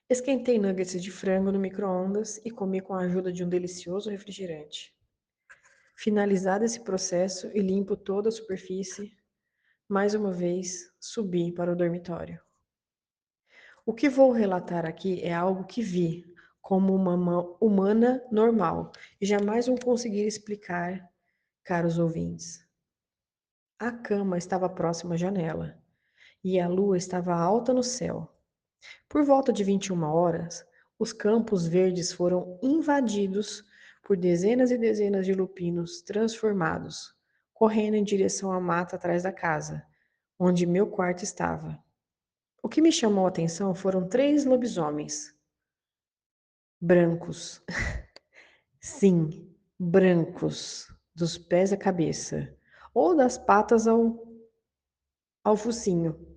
Esquentei nuggets de frango no micro-ondas e comi com a ajuda de um delicioso refrigerante. Finalizado esse processo e limpo toda a superfície, mais uma vez subi para o dormitório. O que vou relatar aqui é algo que vi como uma humana normal e jamais vou conseguir explicar, caros ouvintes. A cama estava próxima à janela e a lua estava alta no céu. Por volta de 21 horas, os campos verdes foram invadidos por dezenas e dezenas de lupinos transformados, correndo em direção à mata atrás da casa, onde meu quarto estava. O que me chamou a atenção foram 3 lobisomens brancos. Sim, brancos, dos pés à cabeça, ou das patas ao focinho.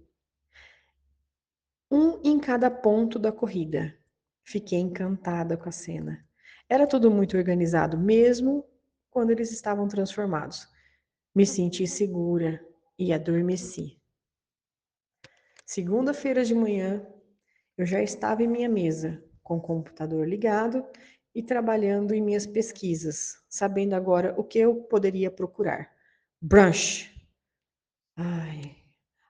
Um em cada ponto da corrida. Fiquei encantada com a cena. Era tudo muito organizado, mesmo quando eles estavam transformados. Me senti segura e adormeci. Segunda-feira de manhã, eu já estava em minha mesa, com o computador ligado e trabalhando em minhas pesquisas, sabendo agora o que eu poderia procurar. Brunch. Ai,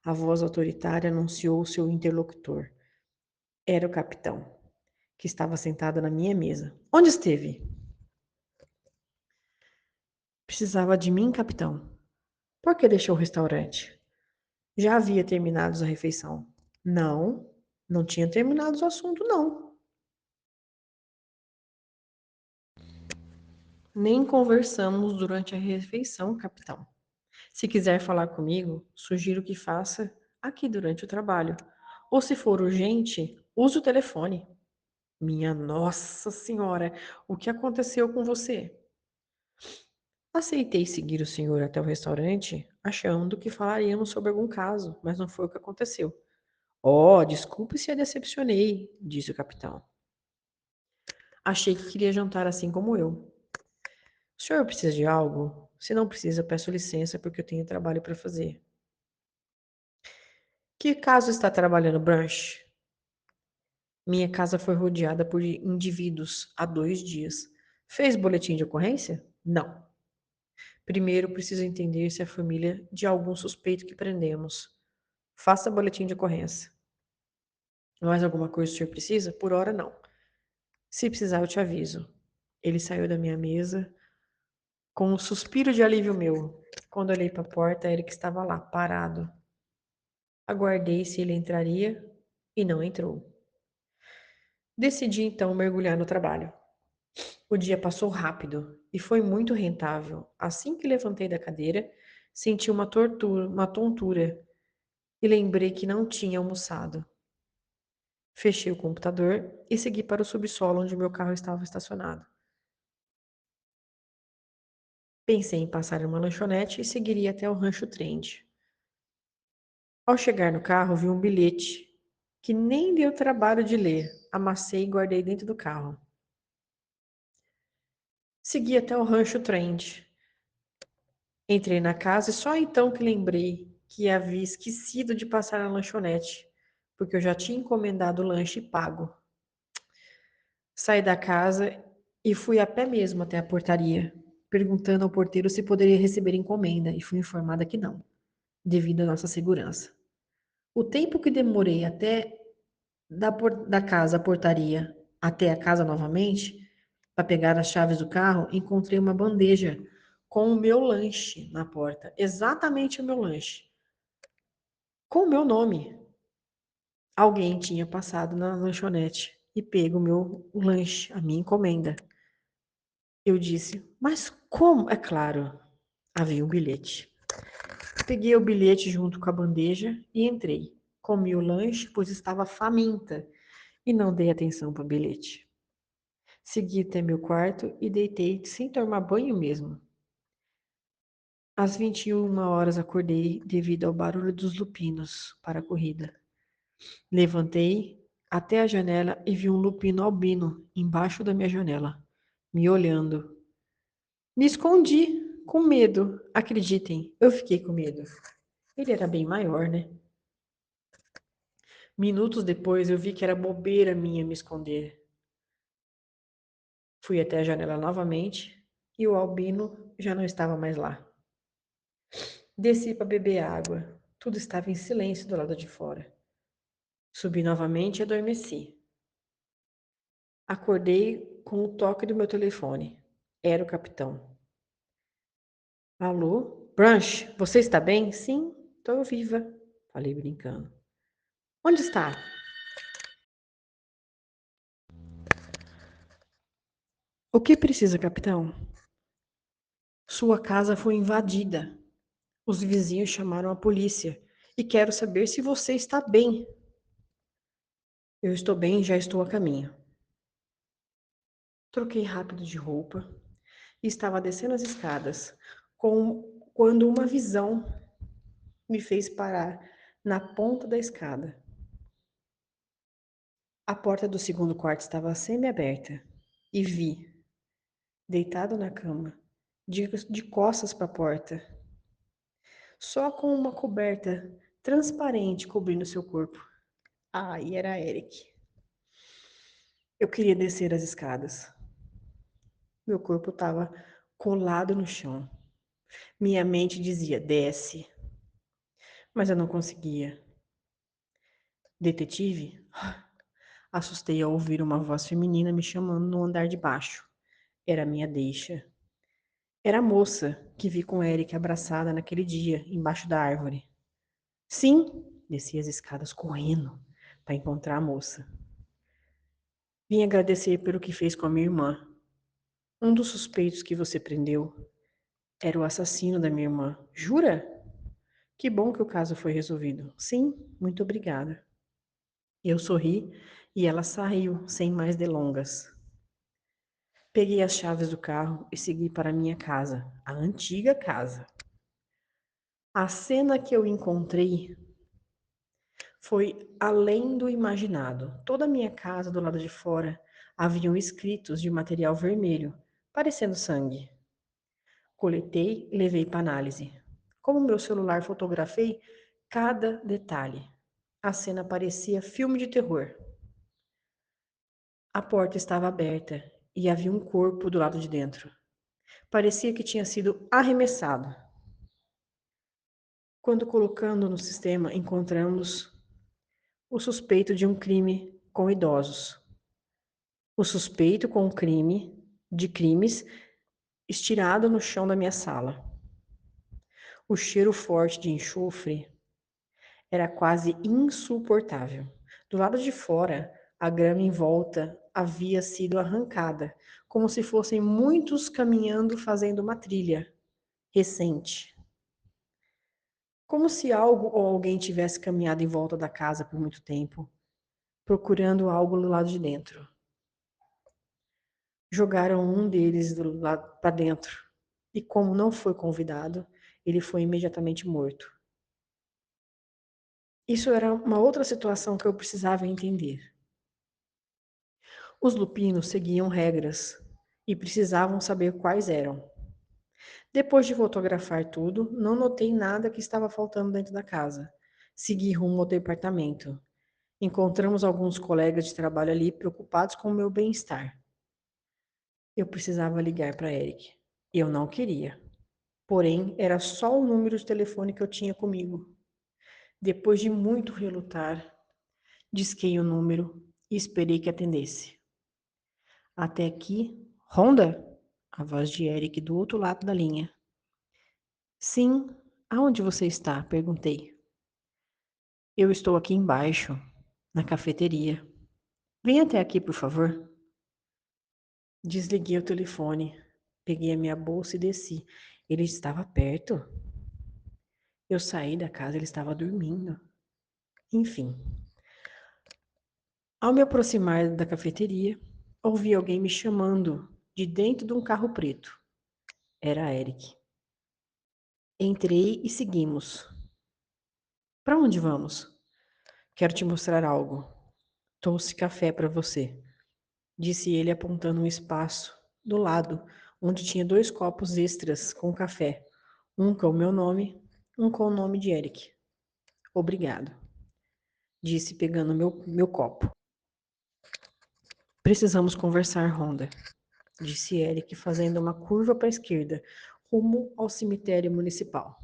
a voz autoritária anunciou seu interlocutor. Era o capitão, que estava sentado na minha mesa. Onde esteve? Precisava de mim, capitão. Por que deixou o restaurante? Já havia terminado a refeição. Não, não tinha terminado o assunto, não. Nem conversamos durante a refeição, capitão. Se quiser falar comigo, sugiro que faça aqui durante o trabalho. Ou se for urgente, use o telefone. Minha Nossa Senhora, o que aconteceu com você? Aceitei seguir o senhor até o restaurante, achando que falaríamos sobre algum caso, mas não foi o que aconteceu. Oh, desculpe se a decepcionei, disse o capitão. Achei que queria jantar assim como eu. O senhor precisa de algo? Se não precisa, peço licença porque eu tenho trabalho para fazer. Que caso está trabalhando, Branch? Minha casa foi rodeada por indivíduos há 2 dias. Fez boletim de ocorrência? Não. Primeiro preciso entender se é a família de algum suspeito que prendemos. Faça boletim de ocorrência. Mais alguma coisa o senhor precisa? Por hora, não. Se precisar, eu te aviso. Ele saiu da minha mesa com um suspiro de alívio meu. Quando olhei para a porta, ele que estava lá, parado. Aguardei se ele entraria e não entrou. Decidi então mergulhar no trabalho. O dia passou rápido e foi muito rentável. Assim que levantei da cadeira, senti uma tontura e lembrei que não tinha almoçado. Fechei o computador e segui para o subsolo onde meu carro estava estacionado. Pensei em passar em uma lanchonete e seguiria até o Rancho Trend. Ao chegar no carro, vi um bilhete que nem deu trabalho de ler. Amassei e guardei dentro do carro. Segui até o Rancho Trend. Entrei na casa e só então que lembrei que havia esquecido de passar na lanchonete, porque eu já tinha encomendado o lanche e pago. Saí da casa e fui a pé mesmo até a portaria, perguntando ao porteiro se poderia receber encomenda, e fui informada que não, devido à nossa segurança. O tempo que demorei até da casa à portaria até a casa novamente, para pegar as chaves do carro, encontrei uma bandeja com o meu lanche na porta, exatamente o meu lanche, com o meu nome. Alguém tinha passado na lanchonete e pego o meu lanche, a minha encomenda. Eu disse, mas como? É claro, havia um bilhete. Peguei o bilhete junto com a bandeja e entrei. Comi o lanche, pois estava faminta, e não dei atenção para o bilhete. Segui até meu quarto e deitei sem tomar banho mesmo. Às 21 horas acordei devido ao barulho dos lupinos para a corrida. Levantei até a janela e vi um lupino albino embaixo da minha janela, me olhando. Me escondi, com medo. Acreditem, eu fiquei com medo. Ele era bem maior, né? Minutos depois eu vi que era bobeira minha me esconder. Fui até a janela novamente e o albino já não estava mais lá. Desci para beber água. Tudo estava em silêncio do lado de fora. Subi novamente e adormeci. Acordei com o toque do meu telefone. Era o capitão. Alô? Branch, você está bem? Sim, estou viva. Falei brincando. Onde está? O que precisa, capitão? Sua casa foi invadida. Os vizinhos chamaram a polícia e quero saber se você está bem. Eu estou bem e já estou a caminho. Troquei rápido de roupa e estava descendo as escadas quando uma visão me fez parar na ponta da escada. A porta do segundo quarto estava semi-aberta e vi, deitado na cama, de costas para a porta, só com uma coberta transparente cobrindo seu corpo. Ah, e era Eric. Eu queria descer as escadas. Meu corpo estava colado no chão. Minha mente dizia, desce. Mas eu não conseguia. Detetive? Assustei ao ouvir uma voz feminina me chamando no andar de baixo. Era a minha deixa. Era a moça que vi com Eric abraçada naquele dia, embaixo da árvore. Sim, desci as escadas correndo para encontrar a moça. Vim agradecer pelo que fez com a minha irmã. Um dos suspeitos que você prendeu era o assassino da minha irmã. Jura? Que bom que o caso foi resolvido. Sim, muito obrigada. Eu sorri e ela saiu sem mais delongas. Peguei as chaves do carro e segui para minha casa, a antiga casa. A cena que eu encontrei foi além do imaginado. Toda a minha casa do lado de fora haviam escritos de material vermelho, parecendo sangue. Coletei e levei para análise. Como meu celular fotografei cada detalhe. A cena parecia filme de terror. A porta estava aberta e havia um corpo do lado de dentro. Parecia que tinha sido arremessado. Quando colocando no sistema, encontramos o suspeito de um crime com idosos. O suspeito com um crime de crimes estirado no chão da minha sala. O cheiro forte de enxofre era quase insuportável. Do lado de fora, a grama em volta havia sido arrancada, como se fossem muitos caminhando fazendo uma trilha recente. Como se algo ou alguém tivesse caminhado em volta da casa por muito tempo. procurando algo do lado de dentro. Jogaram um deles do lado para dentro e, como não foi convidado, ele foi imediatamente morto. Isso era uma outra situação que eu precisava entender. Os lupinos seguiam regras e precisavam saber quais eram. Depois de fotografar tudo, não notei nada que estava faltando dentro da casa. Segui rumo ao departamento. Encontramos alguns colegas de trabalho ali preocupados com o meu bem-estar. Eu precisava ligar para Eric. Eu não queria. Porém, era só o número de telefone que eu tinha comigo. Depois de muito relutar, disquei o número e esperei que atendesse. Até aqui, Honda? A voz de Eric do outro lado da linha. Sim, aonde você está? Perguntei. Eu estou aqui embaixo, na cafeteria. Venha até aqui, por favor. Desliguei o telefone, peguei a minha bolsa e desci. Ele estava perto. Eu saí da casa, ele estava dormindo. Enfim, ao me aproximar da cafeteria, ouvi alguém me chamando de dentro de um carro preto. Era Eric. Entrei e seguimos. Para onde vamos? Quero te mostrar algo. Trouxe café para você, disse ele apontando um espaço do lado, onde tinha 2 copos extras com café, um com o meu nome, um com o nome de Eric. Obrigado, disse pegando meu copo. Precisamos conversar, Honda, disse Eric fazendo uma curva para a esquerda, rumo ao cemitério municipal.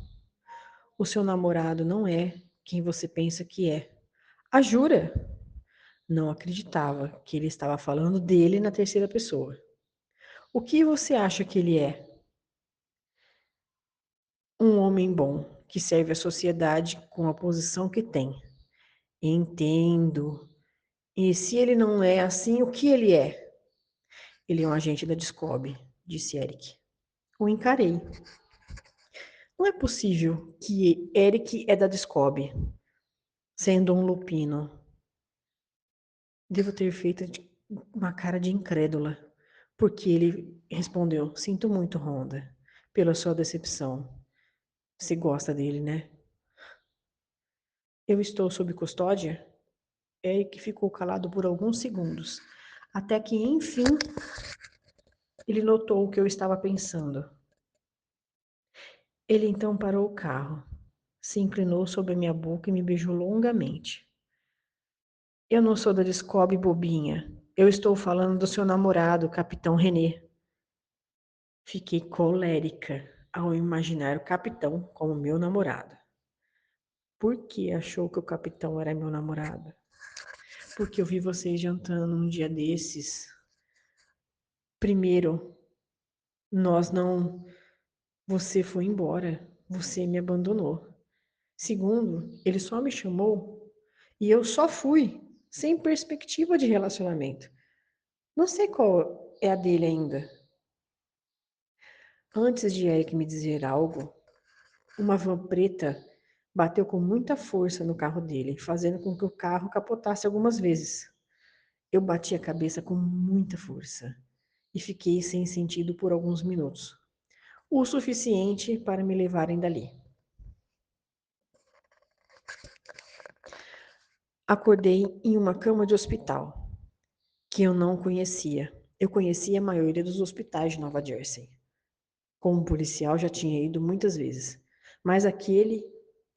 O seu namorado não é quem você pensa que é. Ah, jura? Não acreditava que ele estava falando dele na terceira pessoa. O que você acha que ele é? Um homem bom, que serve à sociedade com a posição que tem. Entendo. E se ele não é assim, o que ele é? Ele é um agente da Discovery, disse Eric. O encarei. Não é possível que Eric é da Discovery, sendo um lupino. Devo ter feito uma cara de incrédula, porque ele respondeu: Sinto muito, Honda, pela sua decepção. Você gosta dele, né? Eu estou sob custódia? Eric ficou calado por alguns segundos, até que, enfim, ele notou o que eu estava pensando. Ele então parou o carro, se inclinou sobre a minha boca e me beijou longamente. Eu não sou da Discovery, bobinha. Eu estou falando do seu namorado, Capitão René. Fiquei colérica ao imaginar o capitão como meu namorado. Por que achou que o capitão era meu namorado? Porque eu vi vocês jantando um dia desses. Primeiro, nós não. Você foi embora. Você me abandonou. Segundo, ele só me chamou e eu só fui, sem perspectiva de relacionamento. Não sei qual é a dele ainda. Antes de Eric me dizer algo, uma van preta bateu com muita força no carro dele, fazendo com que o carro capotasse algumas vezes. Eu bati a cabeça com muita força e fiquei sem sentido por alguns minutos, o suficiente para me levarem dali. Acordei em uma cama de hospital, que eu não conhecia. Eu conhecia a maioria dos hospitais de Nova Jersey. Como policial já tinha ido muitas vezes, mas aquele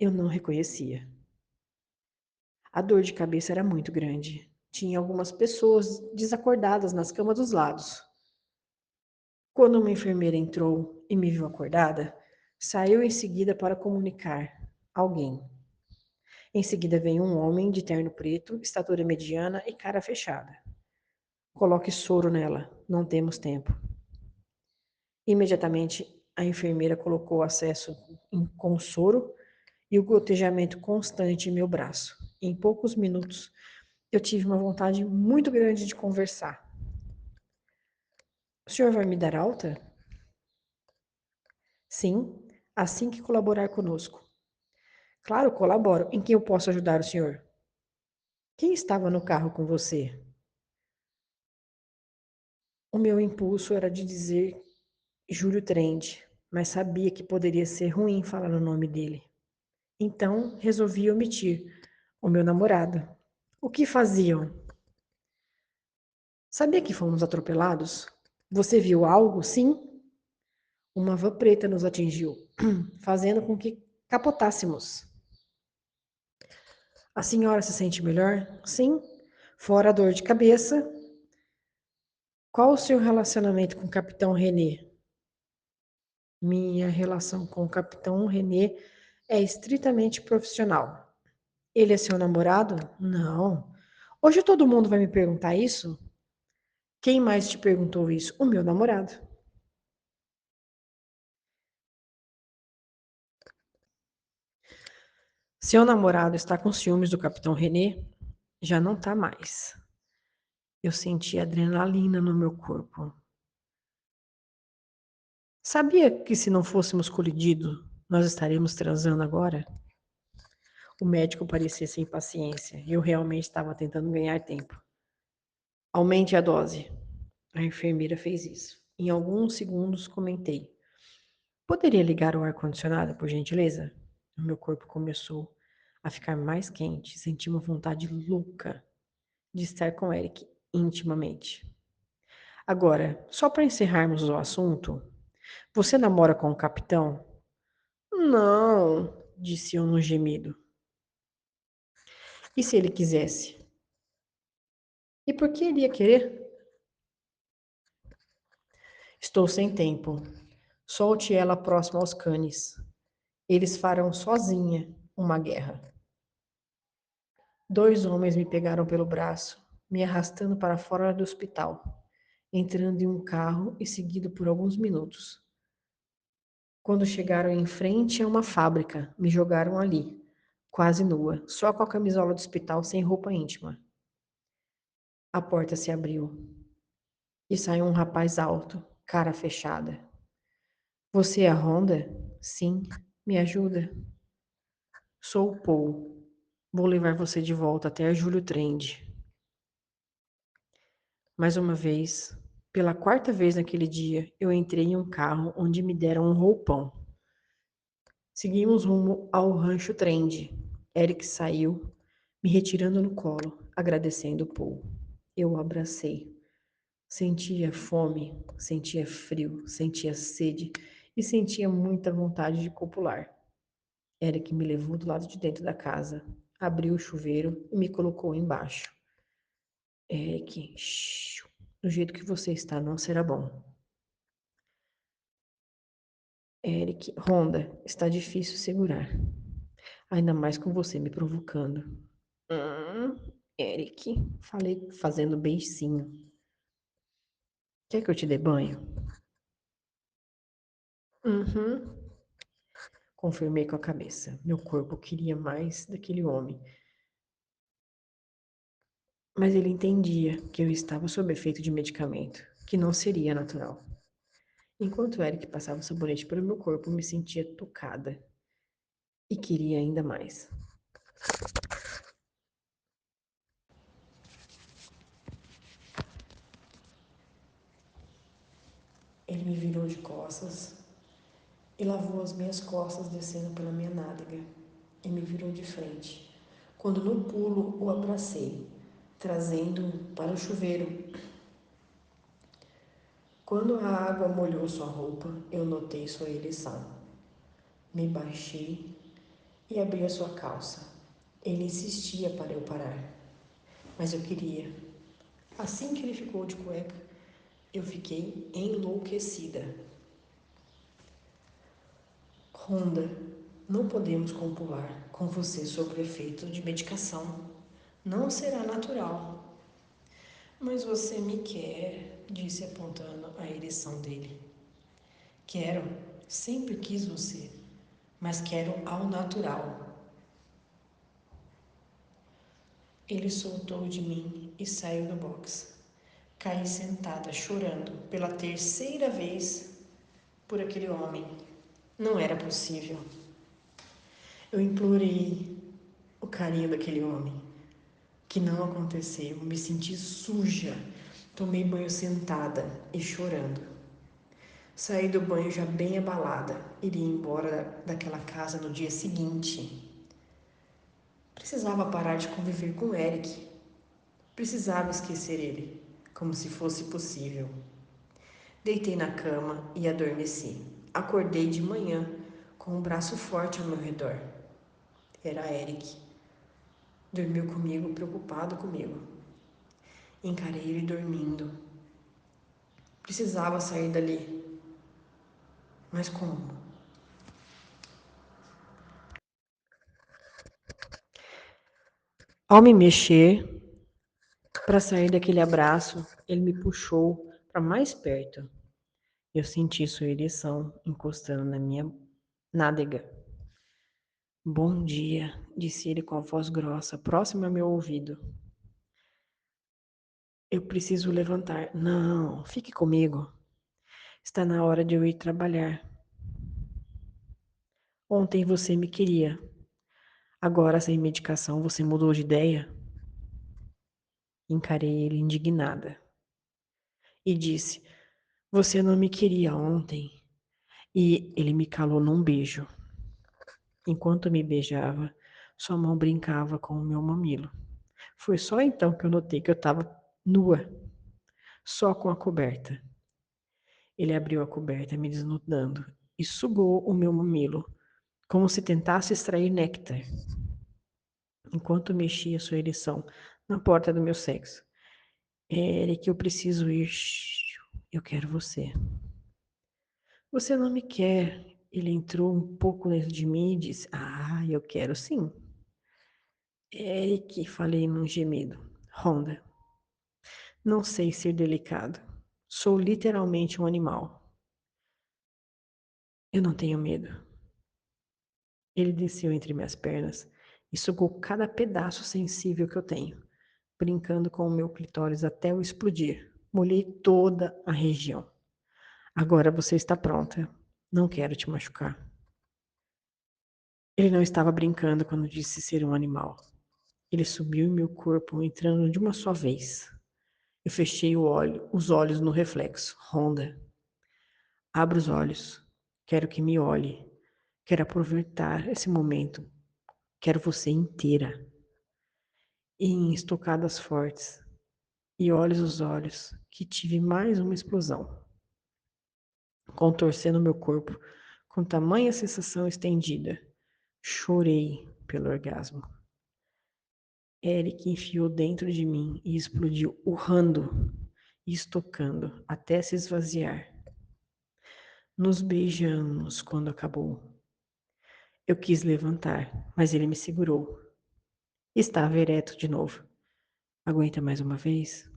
eu não reconhecia. A dor de cabeça era muito grande. Tinha algumas pessoas desacordadas nas camas dos lados. Quando uma enfermeira entrou e me viu acordada, saiu em seguida para comunicar alguém. Em seguida veio um homem de terno preto, estatura mediana e cara fechada. Coloque soro nela, não temos tempo. Imediatamente, a enfermeira colocou acesso com soro e o gotejamento constante em meu braço. Em poucos minutos, eu tive uma vontade muito grande de conversar. O senhor vai me dar alta? Sim, assim que colaborar conosco. Claro, colaboro. Em que eu posso ajudar o senhor? Quem estava no carro com você? O meu impulso era de dizer Júlio Trend, mas sabia que poderia ser ruim falar o nome dele. Então, resolvi omitir o meu namorado. O que faziam? Sabia que fomos atropelados? Você viu algo? Sim. Uma van preta nos atingiu, fazendo com que capotássemos. A senhora se sente melhor? Sim. Fora a dor de cabeça. Qual o seu relacionamento com o Capitão René? Minha relação com o Capitão René é estritamente profissional. Ele é seu namorado? Não. Hoje todo mundo vai me perguntar isso? Quem mais te perguntou isso? O meu namorado. Seu namorado está com ciúmes do Capitão René? Já não está mais. Eu senti adrenalina no meu corpo. Sabia que se não fôssemos colididos, nós estaríamos transando agora? O médico parecia sem paciência e eu realmente estava tentando ganhar tempo. Aumente a dose. A enfermeira fez isso. Em alguns segundos comentei. Poderia ligar o ar-condicionado, por gentileza? O meu corpo começou a ficar mais quente. Senti uma vontade louca de estar com Eric intimamente. Agora, só para encerrarmos o assunto, você namora com o capitão? Não, disse eu no gemido. E se ele quisesse? E por que ele ia querer? Estou sem tempo. Solte ela próxima aos canes. Eles farão sozinha uma guerra. Dois homens me pegaram pelo braço, me arrastando para fora do hospital, entrando em um carro e seguido por alguns minutos. Quando chegaram em frente a uma fábrica, me jogaram ali, quase nua, só com a camisola do hospital sem roupa íntima. A porta se abriu e saiu um rapaz alto, cara fechada. Você é a Honda? Sim. Me ajuda? Sou o Paul. Vou levar você de volta até a Júlio Trend. Mais uma vez, pela quarta vez naquele dia, eu entrei em um carro onde me deram um roupão. Seguimos rumo ao Rancho Trend. Eric saiu, me retirando no colo, agradecendo Paul. Eu o abracei. Sentia fome, sentia frio, sentia sede e sentia muita vontade de copular. Eric me levou do lado de dentro da casa, abriu o chuveiro e me colocou embaixo. Eric, shh, do jeito que você está não será bom. Eric, Honda, está difícil segurar. Ainda mais com você me provocando. Hum, Eric, falei fazendo beicinho. Quer que eu te dê banho? Uhum. Confirmei com a cabeça. Meu corpo queria mais daquele homem. Mas ele entendia que eu estava sob efeito de medicamento, que não seria natural. Enquanto Eric passava o sabonete pelo meu corpo, me sentia tocada e queria ainda mais. Ele me virou de costas e lavou as minhas costas descendo pela minha nádega e me virou de frente. Quando no pulo o abracei, trazendo-o para o chuveiro. Quando a água molhou sua roupa, eu notei sua ereção. Me baixei e abri a sua calça. Ele insistia para eu parar, mas eu queria. Assim que ele ficou de cueca, eu fiquei enlouquecida. Honda, não podemos copular com você sob efeito de medicação. Não será natural. Mas você me quer, disse apontando a ereção dele. Quero, sempre quis você, mas quero ao natural. Ele soltou de mim e saiu do box. Caí sentada, chorando, pela terceira vez, por aquele homem. Não era possível. Eu implorei o carinho daquele homem, que não aconteceu. Me senti suja. Tomei banho sentada e chorando. Saí do banho já bem abalada. Iria embora daquela casa no dia seguinte. Precisava parar de conviver com Eric. Precisava esquecer ele, como se fosse possível. Deitei na cama e adormeci. Acordei de manhã com um braço forte ao meu redor. Era Eric. Dormiu comigo, preocupado comigo. Encarei ele dormindo. Precisava sair dali. Mas como? Ao me mexer para sair daquele abraço, ele me puxou para mais perto. Eu senti sua ereção encostando na minha nádega. Bom dia, disse ele com a voz grossa, próxima ao meu ouvido. Eu preciso levantar. Não, fique comigo. Está na hora de eu ir trabalhar. Ontem você me queria. Agora, sem medicação, você mudou de ideia? Encarei ele indignada. E disse: Você não me queria ontem. E ele me calou num beijo. Enquanto me beijava, sua mão brincava com o meu mamilo. Foi só então que eu notei que eu estava nua, só com a coberta. Ele abriu a coberta, me desnudando, e sugou o meu mamilo, como se tentasse extrair néctar, enquanto mexia sua ereção na porta do meu sexo. Eric, eu preciso ir. Eu quero você. Você não me quer. Ele entrou um pouco dentro de mim e disse: Ah, eu quero sim. Eric, falei num gemido. Honda, não sei ser delicado. Sou literalmente um animal. Eu não tenho medo. Ele desceu entre minhas pernas e sugou cada pedaço sensível que eu tenho, brincando com o meu clitóris até eu explodir. Molhei toda a região. Agora você está pronta. Não quero te machucar. Ele não estava brincando quando disse ser um animal. Ele subiu em meu corpo, entrando de uma só vez. Eu fechei os olhos no reflexo. Honda, abra os olhos. Quero que me olhe. Quero aproveitar esse momento. Quero você inteira. Em estocadas fortes. E olhos os olhos, que tive mais uma explosão. Contorcendo meu corpo com tamanha sensação estendida. Chorei pelo orgasmo. Eric enfiou dentro de mim e explodiu, urrando e estocando até se esvaziar. Nos beijamos quando acabou. Eu quis levantar, mas ele me segurou. Estava ereto de novo. Aguenta mais uma vez?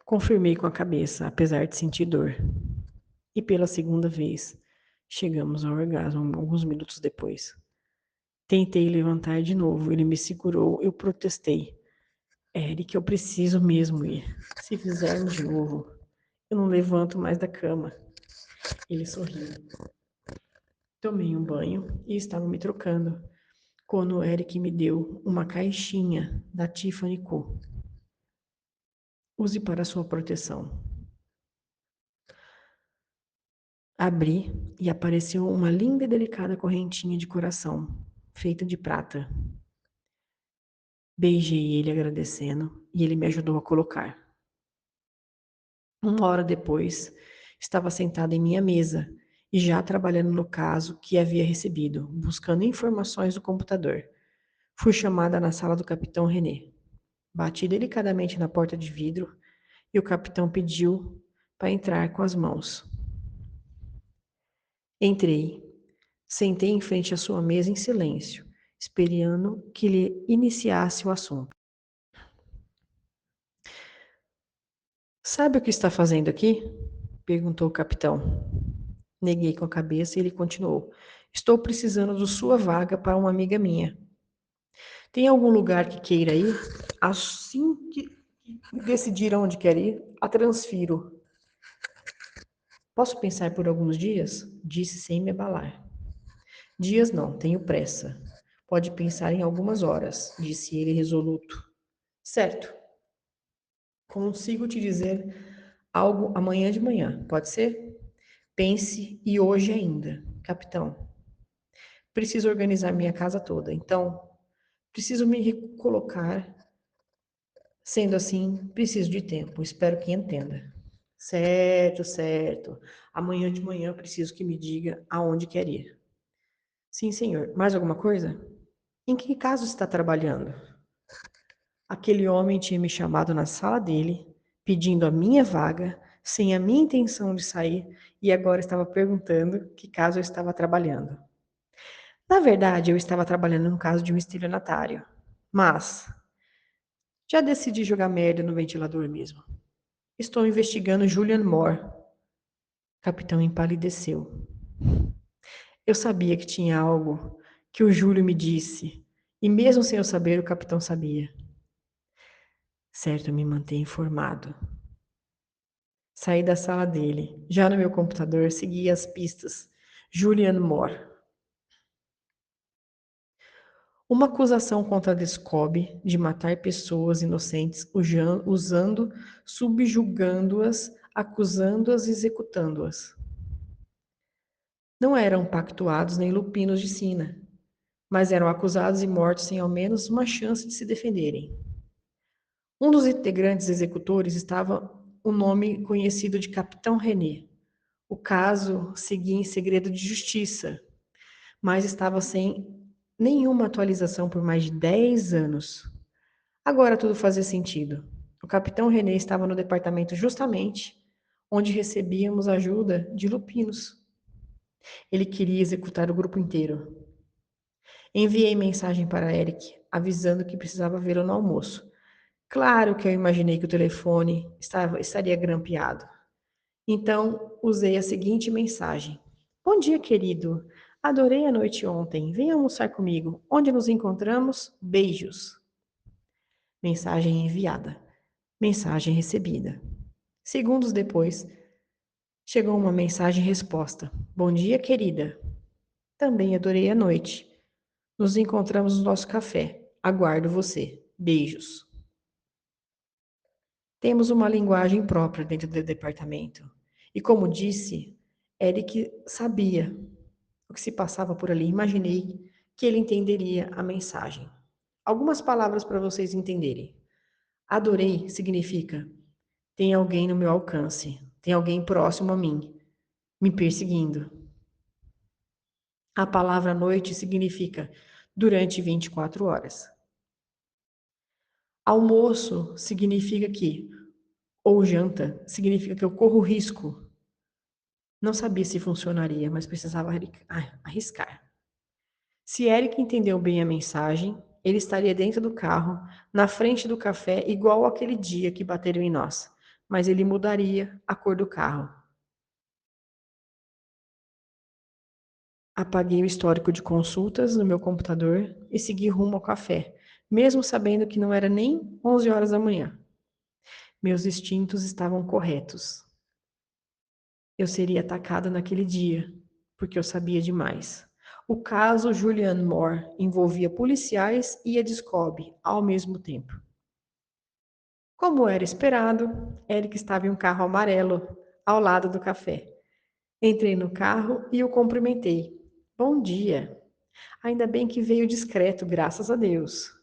Confirmei com a cabeça, apesar de sentir dor. E pela segunda vez, chegamos ao orgasmo alguns minutos depois. Tentei levantar de novo, ele me segurou, eu protestei. Eric, eu preciso mesmo ir. Se fizermos de novo, eu não levanto mais da cama. Ele sorriu. Tomei um banho e estava me trocando, quando o Eric me deu uma caixinha da Tiffany Co. Use para sua proteção. Abri e apareceu uma linda e delicada correntinha de coração, feita de prata. Beijei ele agradecendo e ele me ajudou a colocar. Uma hora depois, estava sentada em minha mesa e já trabalhando no caso que havia recebido, buscando informações do computador. Fui chamada na sala do capitão René. Bati delicadamente na porta de vidro e o capitão pediu para entrar com as mãos. Entrei. Sentei em frente à sua mesa em silêncio, esperando que ele iniciasse o assunto. Sabe o que está fazendo aqui? Perguntou o capitão. Neguei com a cabeça e ele continuou. Estou precisando de sua vaga para uma amiga minha. Tem algum lugar que queira ir? Assim que decidir onde quer ir, a transfiro. Posso pensar por alguns dias? Disse sem me abalar. Dias não, tenho pressa. Pode pensar em algumas horas, disse ele resoluto. Certo. Consigo te dizer algo amanhã de manhã, pode ser? Pense e hoje ainda. Capitão, preciso organizar minha casa toda, então preciso me recolocar. Sendo assim, preciso de tempo. Espero que entenda. Certo, certo. Amanhã de manhã preciso que me diga aonde quer ir. Sim, senhor. Mais alguma coisa? Em que caso está trabalhando? Aquele homem tinha me chamado na sala dele, pedindo a minha vaga, sem a minha intenção de sair, e agora estava perguntando que caso eu estava trabalhando. Na verdade, eu estava trabalhando no caso de um estelionatário. Mas já decidi jogar merda no ventilador mesmo. Estou investigando Julian Moore. O capitão empalideceu. Eu sabia que tinha algo que o Júlio me disse, e mesmo sem eu saber, o capitão sabia. Certo, me manter informado. Saí da sala dele. Já no meu computador, segui as pistas. Julian Moore. Uma acusação contra Descobre de matar pessoas inocentes usando, subjugando-as, acusando-as e executando-as. Não eram pactuados nem lupinos de sina, mas eram acusados e mortos sem ao menos uma chance de se defenderem. Um dos integrantes executores estava o nome conhecido de Capitão René. O caso seguia em segredo de justiça, mas estava sem nenhuma atualização por mais de 10 anos. Agora tudo fazia sentido. O Capitão René estava no departamento justamente onde recebíamos ajuda de lupinos. Ele queria executar o grupo inteiro. Enviei mensagem para Eric, avisando que precisava vê-lo no almoço. Claro que eu imaginei que o telefone estaria grampeado. Então, usei a seguinte mensagem: Bom dia, querido. Adorei a noite ontem. Venha almoçar comigo. Onde nos encontramos? Beijos. Mensagem enviada. Mensagem recebida. Segundos depois, chegou uma mensagem resposta. Bom dia, querida. Também adorei a noite. Nos encontramos no nosso café. Aguardo você. Beijos. Temos uma linguagem própria dentro do departamento. E como disse, Eric sabia o que se passava por ali. Imaginei que ele entenderia a mensagem. Algumas palavras para vocês entenderem. Adorei significa tem alguém no meu alcance, tem alguém próximo a mim, me perseguindo. A palavra noite significa durante 24 horas. Almoço significa que, ou janta, significa que eu corro risco. Não sabia se funcionaria, mas precisava arriscar. Se Eric entendeu bem a mensagem, ele estaria dentro do carro, na frente do café, igual aquele dia que bateram em nós. Mas ele mudaria a cor do carro. Apaguei o histórico de consultas no meu computador e segui rumo ao café, mesmo sabendo que não era nem 11 horas da manhã. Meus instintos estavam corretos. Eu seria atacada naquele dia, porque eu sabia demais. O caso Julianne Moore envolvia policiais e a Discovery ao mesmo tempo. Como era esperado, Eric estava em um carro amarelo ao lado do café. Entrei no carro e o cumprimentei. Bom dia. Ainda bem que veio discreto, graças a Deus.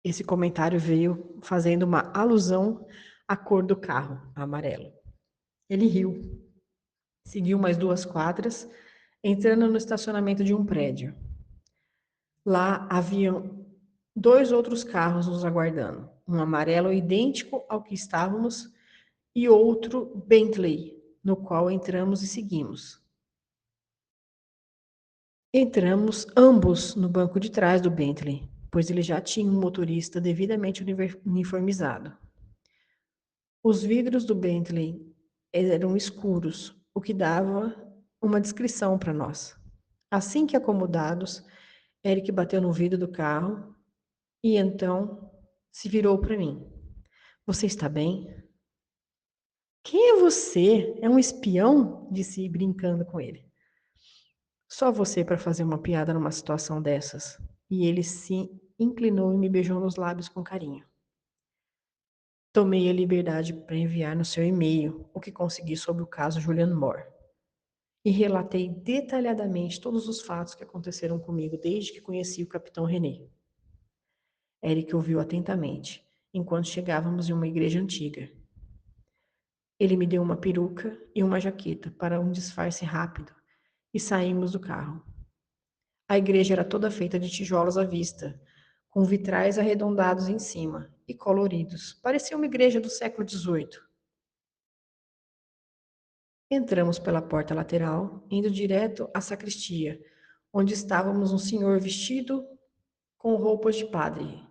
Esse comentário veio fazendo uma alusão à cor do carro, amarelo. Ele riu. Seguiu mais 2 quadras, entrando no estacionamento de um prédio. Lá haviam 2 outros carros nos aguardando. Um amarelo idêntico ao que estávamos e outro Bentley, no qual entramos e seguimos. Entramos ambos no banco de trás do Bentley, pois ele já tinha um motorista devidamente uniformizado. Os vidros do Bentley eram escuros, o que dava uma descrição para nós. Assim que acomodados, Eric bateu no vidro do carro e então se virou para mim. Você está bem? Quem é você? É um espião? Disse brincando com ele. Só você para fazer uma piada numa situação dessas. E ele se inclinou e me beijou nos lábios com carinho. Tomei a liberdade para enviar no seu e-mail o que consegui sobre o caso Julian Moore e relatei detalhadamente todos os fatos que aconteceram comigo desde que conheci o capitão René. Eric ouviu atentamente, enquanto chegávamos em uma igreja antiga. Ele me deu uma peruca e uma jaqueta para um disfarce rápido e saímos do carro. A igreja era toda feita de tijolos à vista, com vitrais arredondados em cima e coloridos. Parecia uma igreja do século XVIII. Entramos pela porta lateral, indo direto à sacristia, onde estávamos um senhor vestido com roupas de padre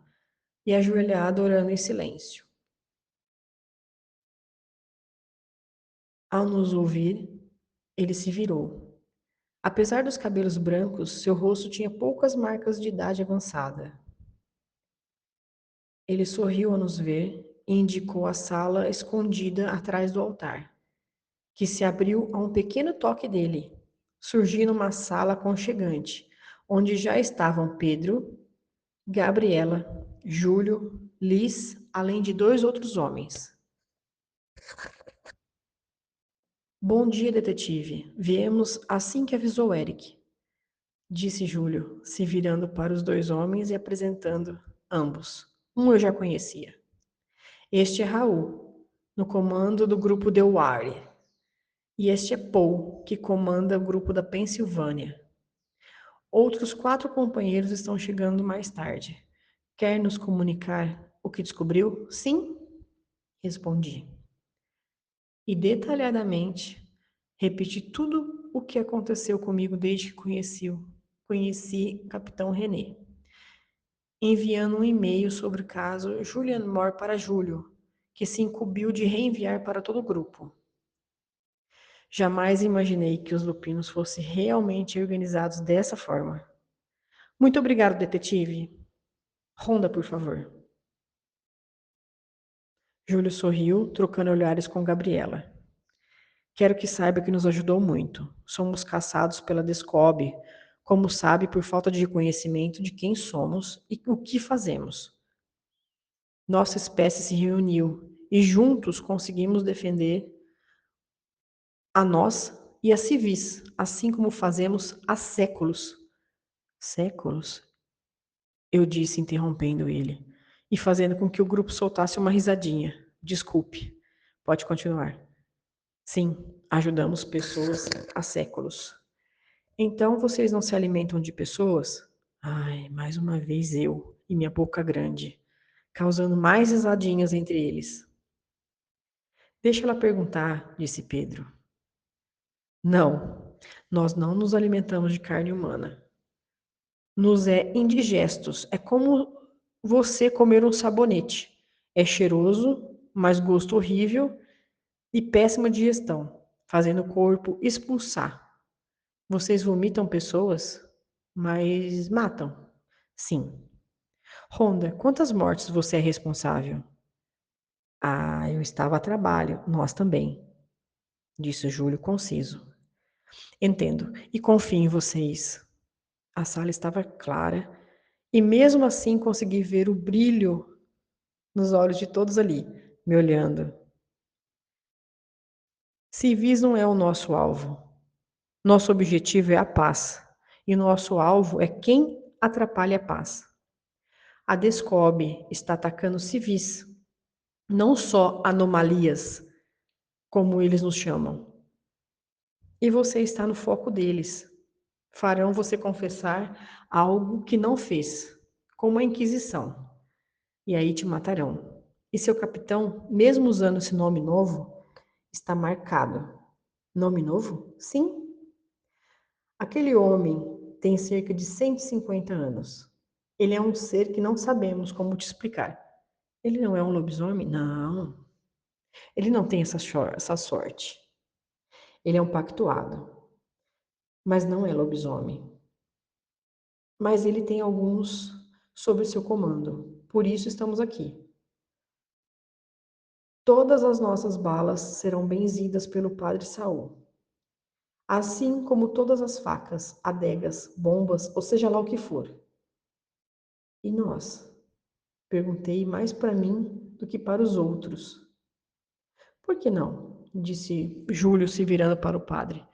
e ajoelhado orando em silêncio. Ao nos ouvir, ele se virou. Apesar dos cabelos brancos, seu rosto tinha poucas marcas de idade avançada. Ele sorriu ao nos ver e indicou a sala escondida atrás do altar, que se abriu a um pequeno toque dele, surgindo uma sala aconchegante, onde já estavam Pedro, Gabriela, Júlio, Liz, além de 2 outros homens. Bom dia, detetive. Viemos assim que avisou Eric, disse Júlio, se virando para os 2 homens e apresentando ambos. Um eu já conhecia. Este é Raul, no comando do grupo Delaware. E este é Paul, que comanda o grupo da Pensilvânia. Outros 4 companheiros estão chegando mais tarde. Quer nos comunicar o que descobriu? Sim, respondi. E detalhadamente repeti tudo o que aconteceu comigo desde que conheci o Capitão René, enviando um e-mail sobre o caso Julian Moore para Júlio, que se incumbiu de reenviar para todo o grupo. Jamais imaginei que os lupinos fossem realmente organizados dessa forma. Muito obrigado, detetive. Ronda, por favor. Júlio sorriu, trocando olhares com Gabriela. Quero que saiba que nos ajudou muito. Somos caçados pela Descobre, como sabe, por falta de reconhecimento de quem somos e o que fazemos. Nossa espécie se reuniu e juntos conseguimos defender a nós e a civis, assim como fazemos há séculos. Séculos? Eu disse, interrompendo ele, e fazendo com que o grupo soltasse uma risadinha. Desculpe. Pode continuar. Sim, ajudamos pessoas há séculos. Então vocês não se alimentam de pessoas? Ai, mais uma vez eu e minha boca grande, causando mais risadinhas entre eles. Deixa ela perguntar, disse Pedro. Não, nós não nos alimentamos de carne humana. Nos é indigestos. É como você comer um sabonete. É cheiroso, mas gosto horrível e péssima digestão, fazendo o corpo expulsar. Vocês vomitam pessoas, mas matam. Sim. Ronda, quantas mortes você é responsável? Ah, eu estava a trabalho. Nós também, disse Júlio conciso. Entendo e confio em vocês. A sala estava clara e mesmo assim consegui ver o brilho nos olhos de todos ali, me olhando. Civis não é o nosso alvo. Nosso objetivo é a paz. E nosso alvo é quem atrapalha a paz. A Descobre está atacando civis, não só anomalias, como eles nos chamam. E você está no foco deles. Farão você confessar algo que não fez, como a Inquisição. E aí te matarão. E seu capitão, mesmo usando esse nome novo, está marcado. Nome novo? Sim. Aquele homem tem cerca de 150 anos. Ele é um ser que não sabemos como te explicar. Ele não é um lobisomem? Não. Ele não tem essa sorte. Ele é um pactuado, mas não é lobisomem. Mas ele tem alguns sob seu comando. Por isso estamos aqui. Todas as nossas balas serão benzidas pelo Padre Saul. Assim como todas as facas, adegas, bombas, ou seja lá o que for. E nós? Perguntei mais para mim do que para os outros. Por que não? Disse Júlio, se virando para o padre.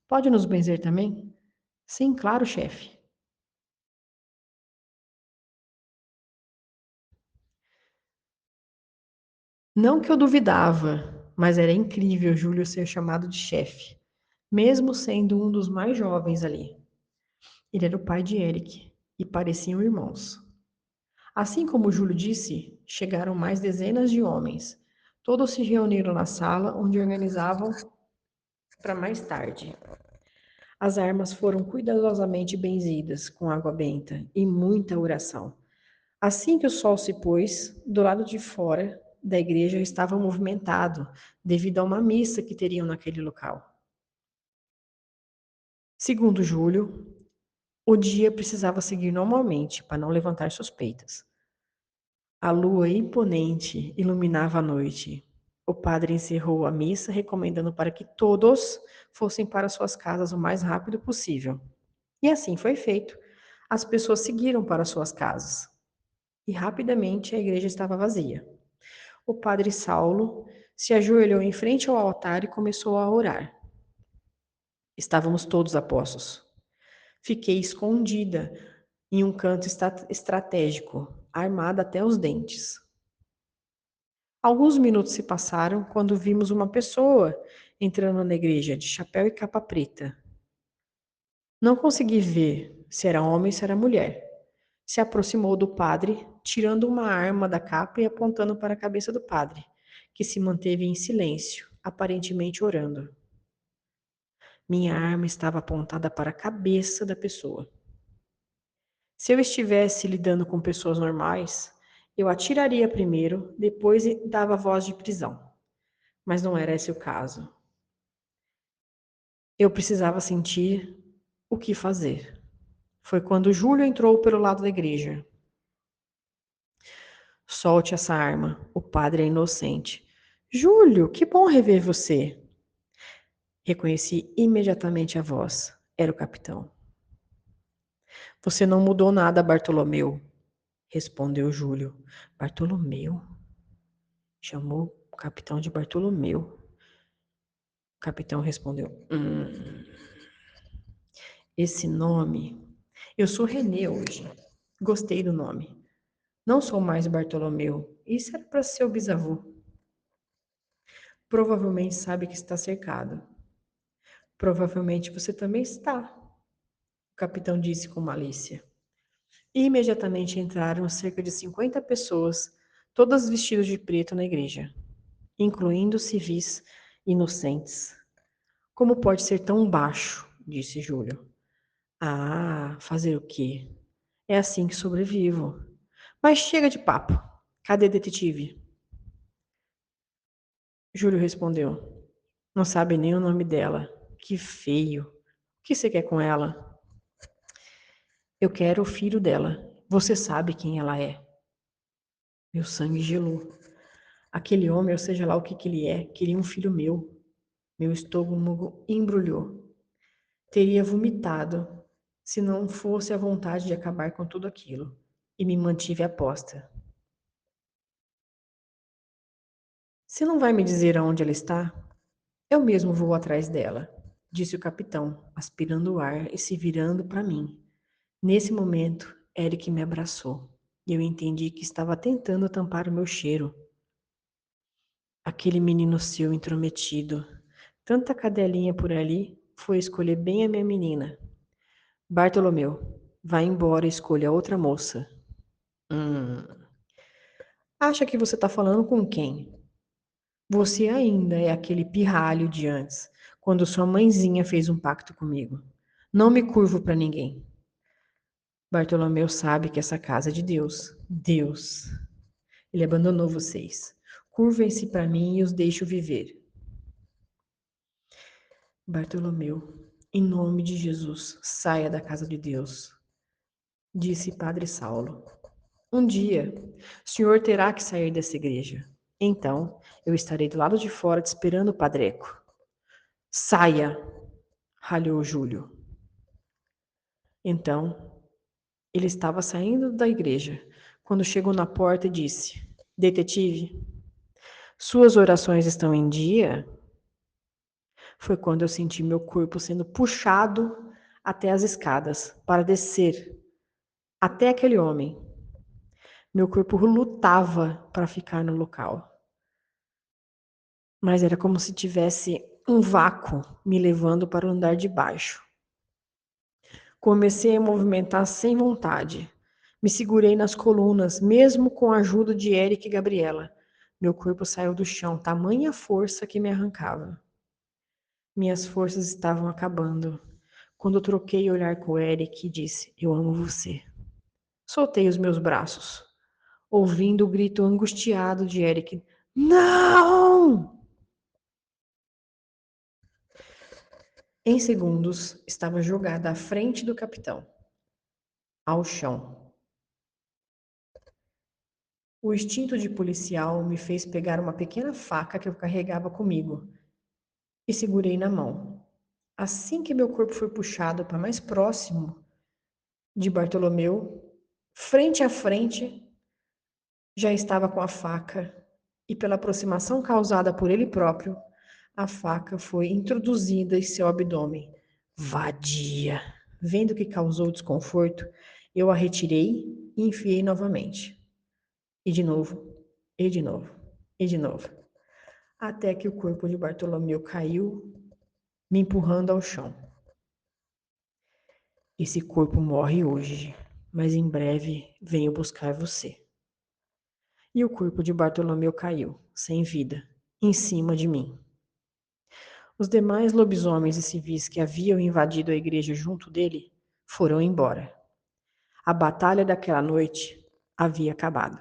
Pode nos benzer também? Sim, claro, chefe. Não que eu duvidava, mas era incrível Júlio ser chamado de chefe, mesmo sendo um dos mais jovens ali. Ele era o pai de Eric e pareciam irmãos. Assim como Júlio disse, chegaram mais dezenas de homens. Todos se reuniram na sala onde organizavam para mais tarde. As armas foram cuidadosamente benzidas com água benta e muita oração. Assim que o sol se pôs, do lado de fora da igreja estava movimentado, devido a uma missa que teriam naquele local. Segundo Júlio, o dia precisava seguir normalmente para não levantar suspeitas. A lua imponente iluminava a noite. O padre encerrou a missa, recomendando para que todos fossem para suas casas o mais rápido possível. E assim foi feito. As pessoas seguiram para suas casas. E rapidamente a igreja estava vazia. O padre Saulo se ajoelhou em frente ao altar e começou a orar. Estávamos todos a postos. Fiquei escondida em um canto estratégico, armada até os dentes. Alguns minutos se passaram quando vimos uma pessoa entrando na igreja de chapéu e capa preta. Não consegui ver se era homem ou se era mulher. Se aproximou do padre, tirando uma arma da capa e apontando para a cabeça do padre, que se manteve em silêncio, aparentemente orando. Minha arma estava apontada para a cabeça da pessoa. Se eu estivesse lidando com pessoas normais, eu atiraria primeiro, depois dava voz de prisão. Mas não era esse o caso. Eu precisava sentir o que fazer. Foi quando Júlio entrou pelo lado da igreja. Solte essa arma. O padre é inocente. Júlio, que bom rever você. Reconheci imediatamente a voz. Era o capitão. Você não mudou nada, Bartolomeu, respondeu Júlio. Bartolomeu? Chamou o capitão de Bartolomeu. O capitão respondeu: esse nome. Eu sou René hoje. Gostei do nome. Não sou mais Bartolomeu. Isso era para seu bisavô. Provavelmente sabe que está cercado. Provavelmente você também está, o capitão disse com malícia. E imediatamente entraram cerca de 50 pessoas, todas vestidas de preto na igreja, incluindo civis inocentes. Como pode ser tão baixo? Disse Júlio. Ah, fazer o quê? É assim que sobrevivo. Mas chega de papo. Cadê a detetive? Júlio respondeu. Não sabe nem o nome dela. Que feio. O que você quer com ela? Eu quero o filho dela. Você sabe quem ela é. Meu sangue gelou. Aquele homem, ou seja lá o que ele é, queria um filho meu. Meu estômago embrulhou. Teria vomitado se não fosse a vontade de acabar com tudo aquilo. E me mantive aposta. Se não vai me dizer aonde ela está, eu mesmo vou atrás dela, disse o capitão, aspirando o ar e se virando para mim. Nesse momento, Eric me abraçou e eu entendi que estava tentando tampar o meu cheiro. Aquele menino seu intrometido. Tanta cadelinha por ali, foi escolher bem a minha menina. Bartolomeu, vá embora e escolha outra moça. Hum. Acha que você está falando com quem? Você ainda é aquele pirralho de antes, quando sua mãezinha fez um pacto comigo. Não me curvo para ninguém. Bartolomeu sabe que essa casa é de Deus. Deus. Ele abandonou vocês. Curvem-se para mim e os deixo viver. Bartolomeu, em nome de Jesus, saia da casa de Deus, disse Padre Saulo. Um dia, o senhor terá que sair dessa igreja. Então, eu estarei do lado de fora te esperando, Padreco. Saia, ralhou Júlio. Então, Ele estava saindo da igreja quando chegou na porta e disse: Detetive, suas orações estão em dia? Foi quando eu senti meu corpo sendo puxado até as escadas para descer até aquele homem. Meu corpo lutava para ficar no local, mas era como se tivesse um vácuo me levando para o andar de baixo. Comecei a movimentar sem vontade. Me segurei nas colunas, mesmo com a ajuda de Eric e Gabriela. Meu corpo saiu do chão, tamanha força que me arrancava. Minhas forças estavam acabando. Quando eu troquei olhar com o Eric, disse: Eu amo você. Soltei os meus braços, ouvindo o grito angustiado de Eric: Não! Em segundos, estava jogada à frente do capitão, ao chão. O instinto de policial me fez pegar uma pequena faca que eu carregava comigo e segurei na mão. Assim que meu corpo foi puxado para mais próximo de Bartolomeu, frente a frente, já estava com a faca e, pela aproximação causada por ele próprio, a faca foi introduzida em seu abdômen. Vadia! Vendo que causou desconforto, eu a retirei e enfiei novamente. E de novo, e de novo, e de novo. Até que o corpo de Bartolomeu caiu, me empurrando ao chão. Esse corpo morre hoje, mas em breve venho buscar você. E o corpo de Bartolomeu caiu, sem vida, em cima de mim. Os demais lobisomens e civis que haviam invadido a igreja junto dele foram embora. A batalha daquela noite havia acabado.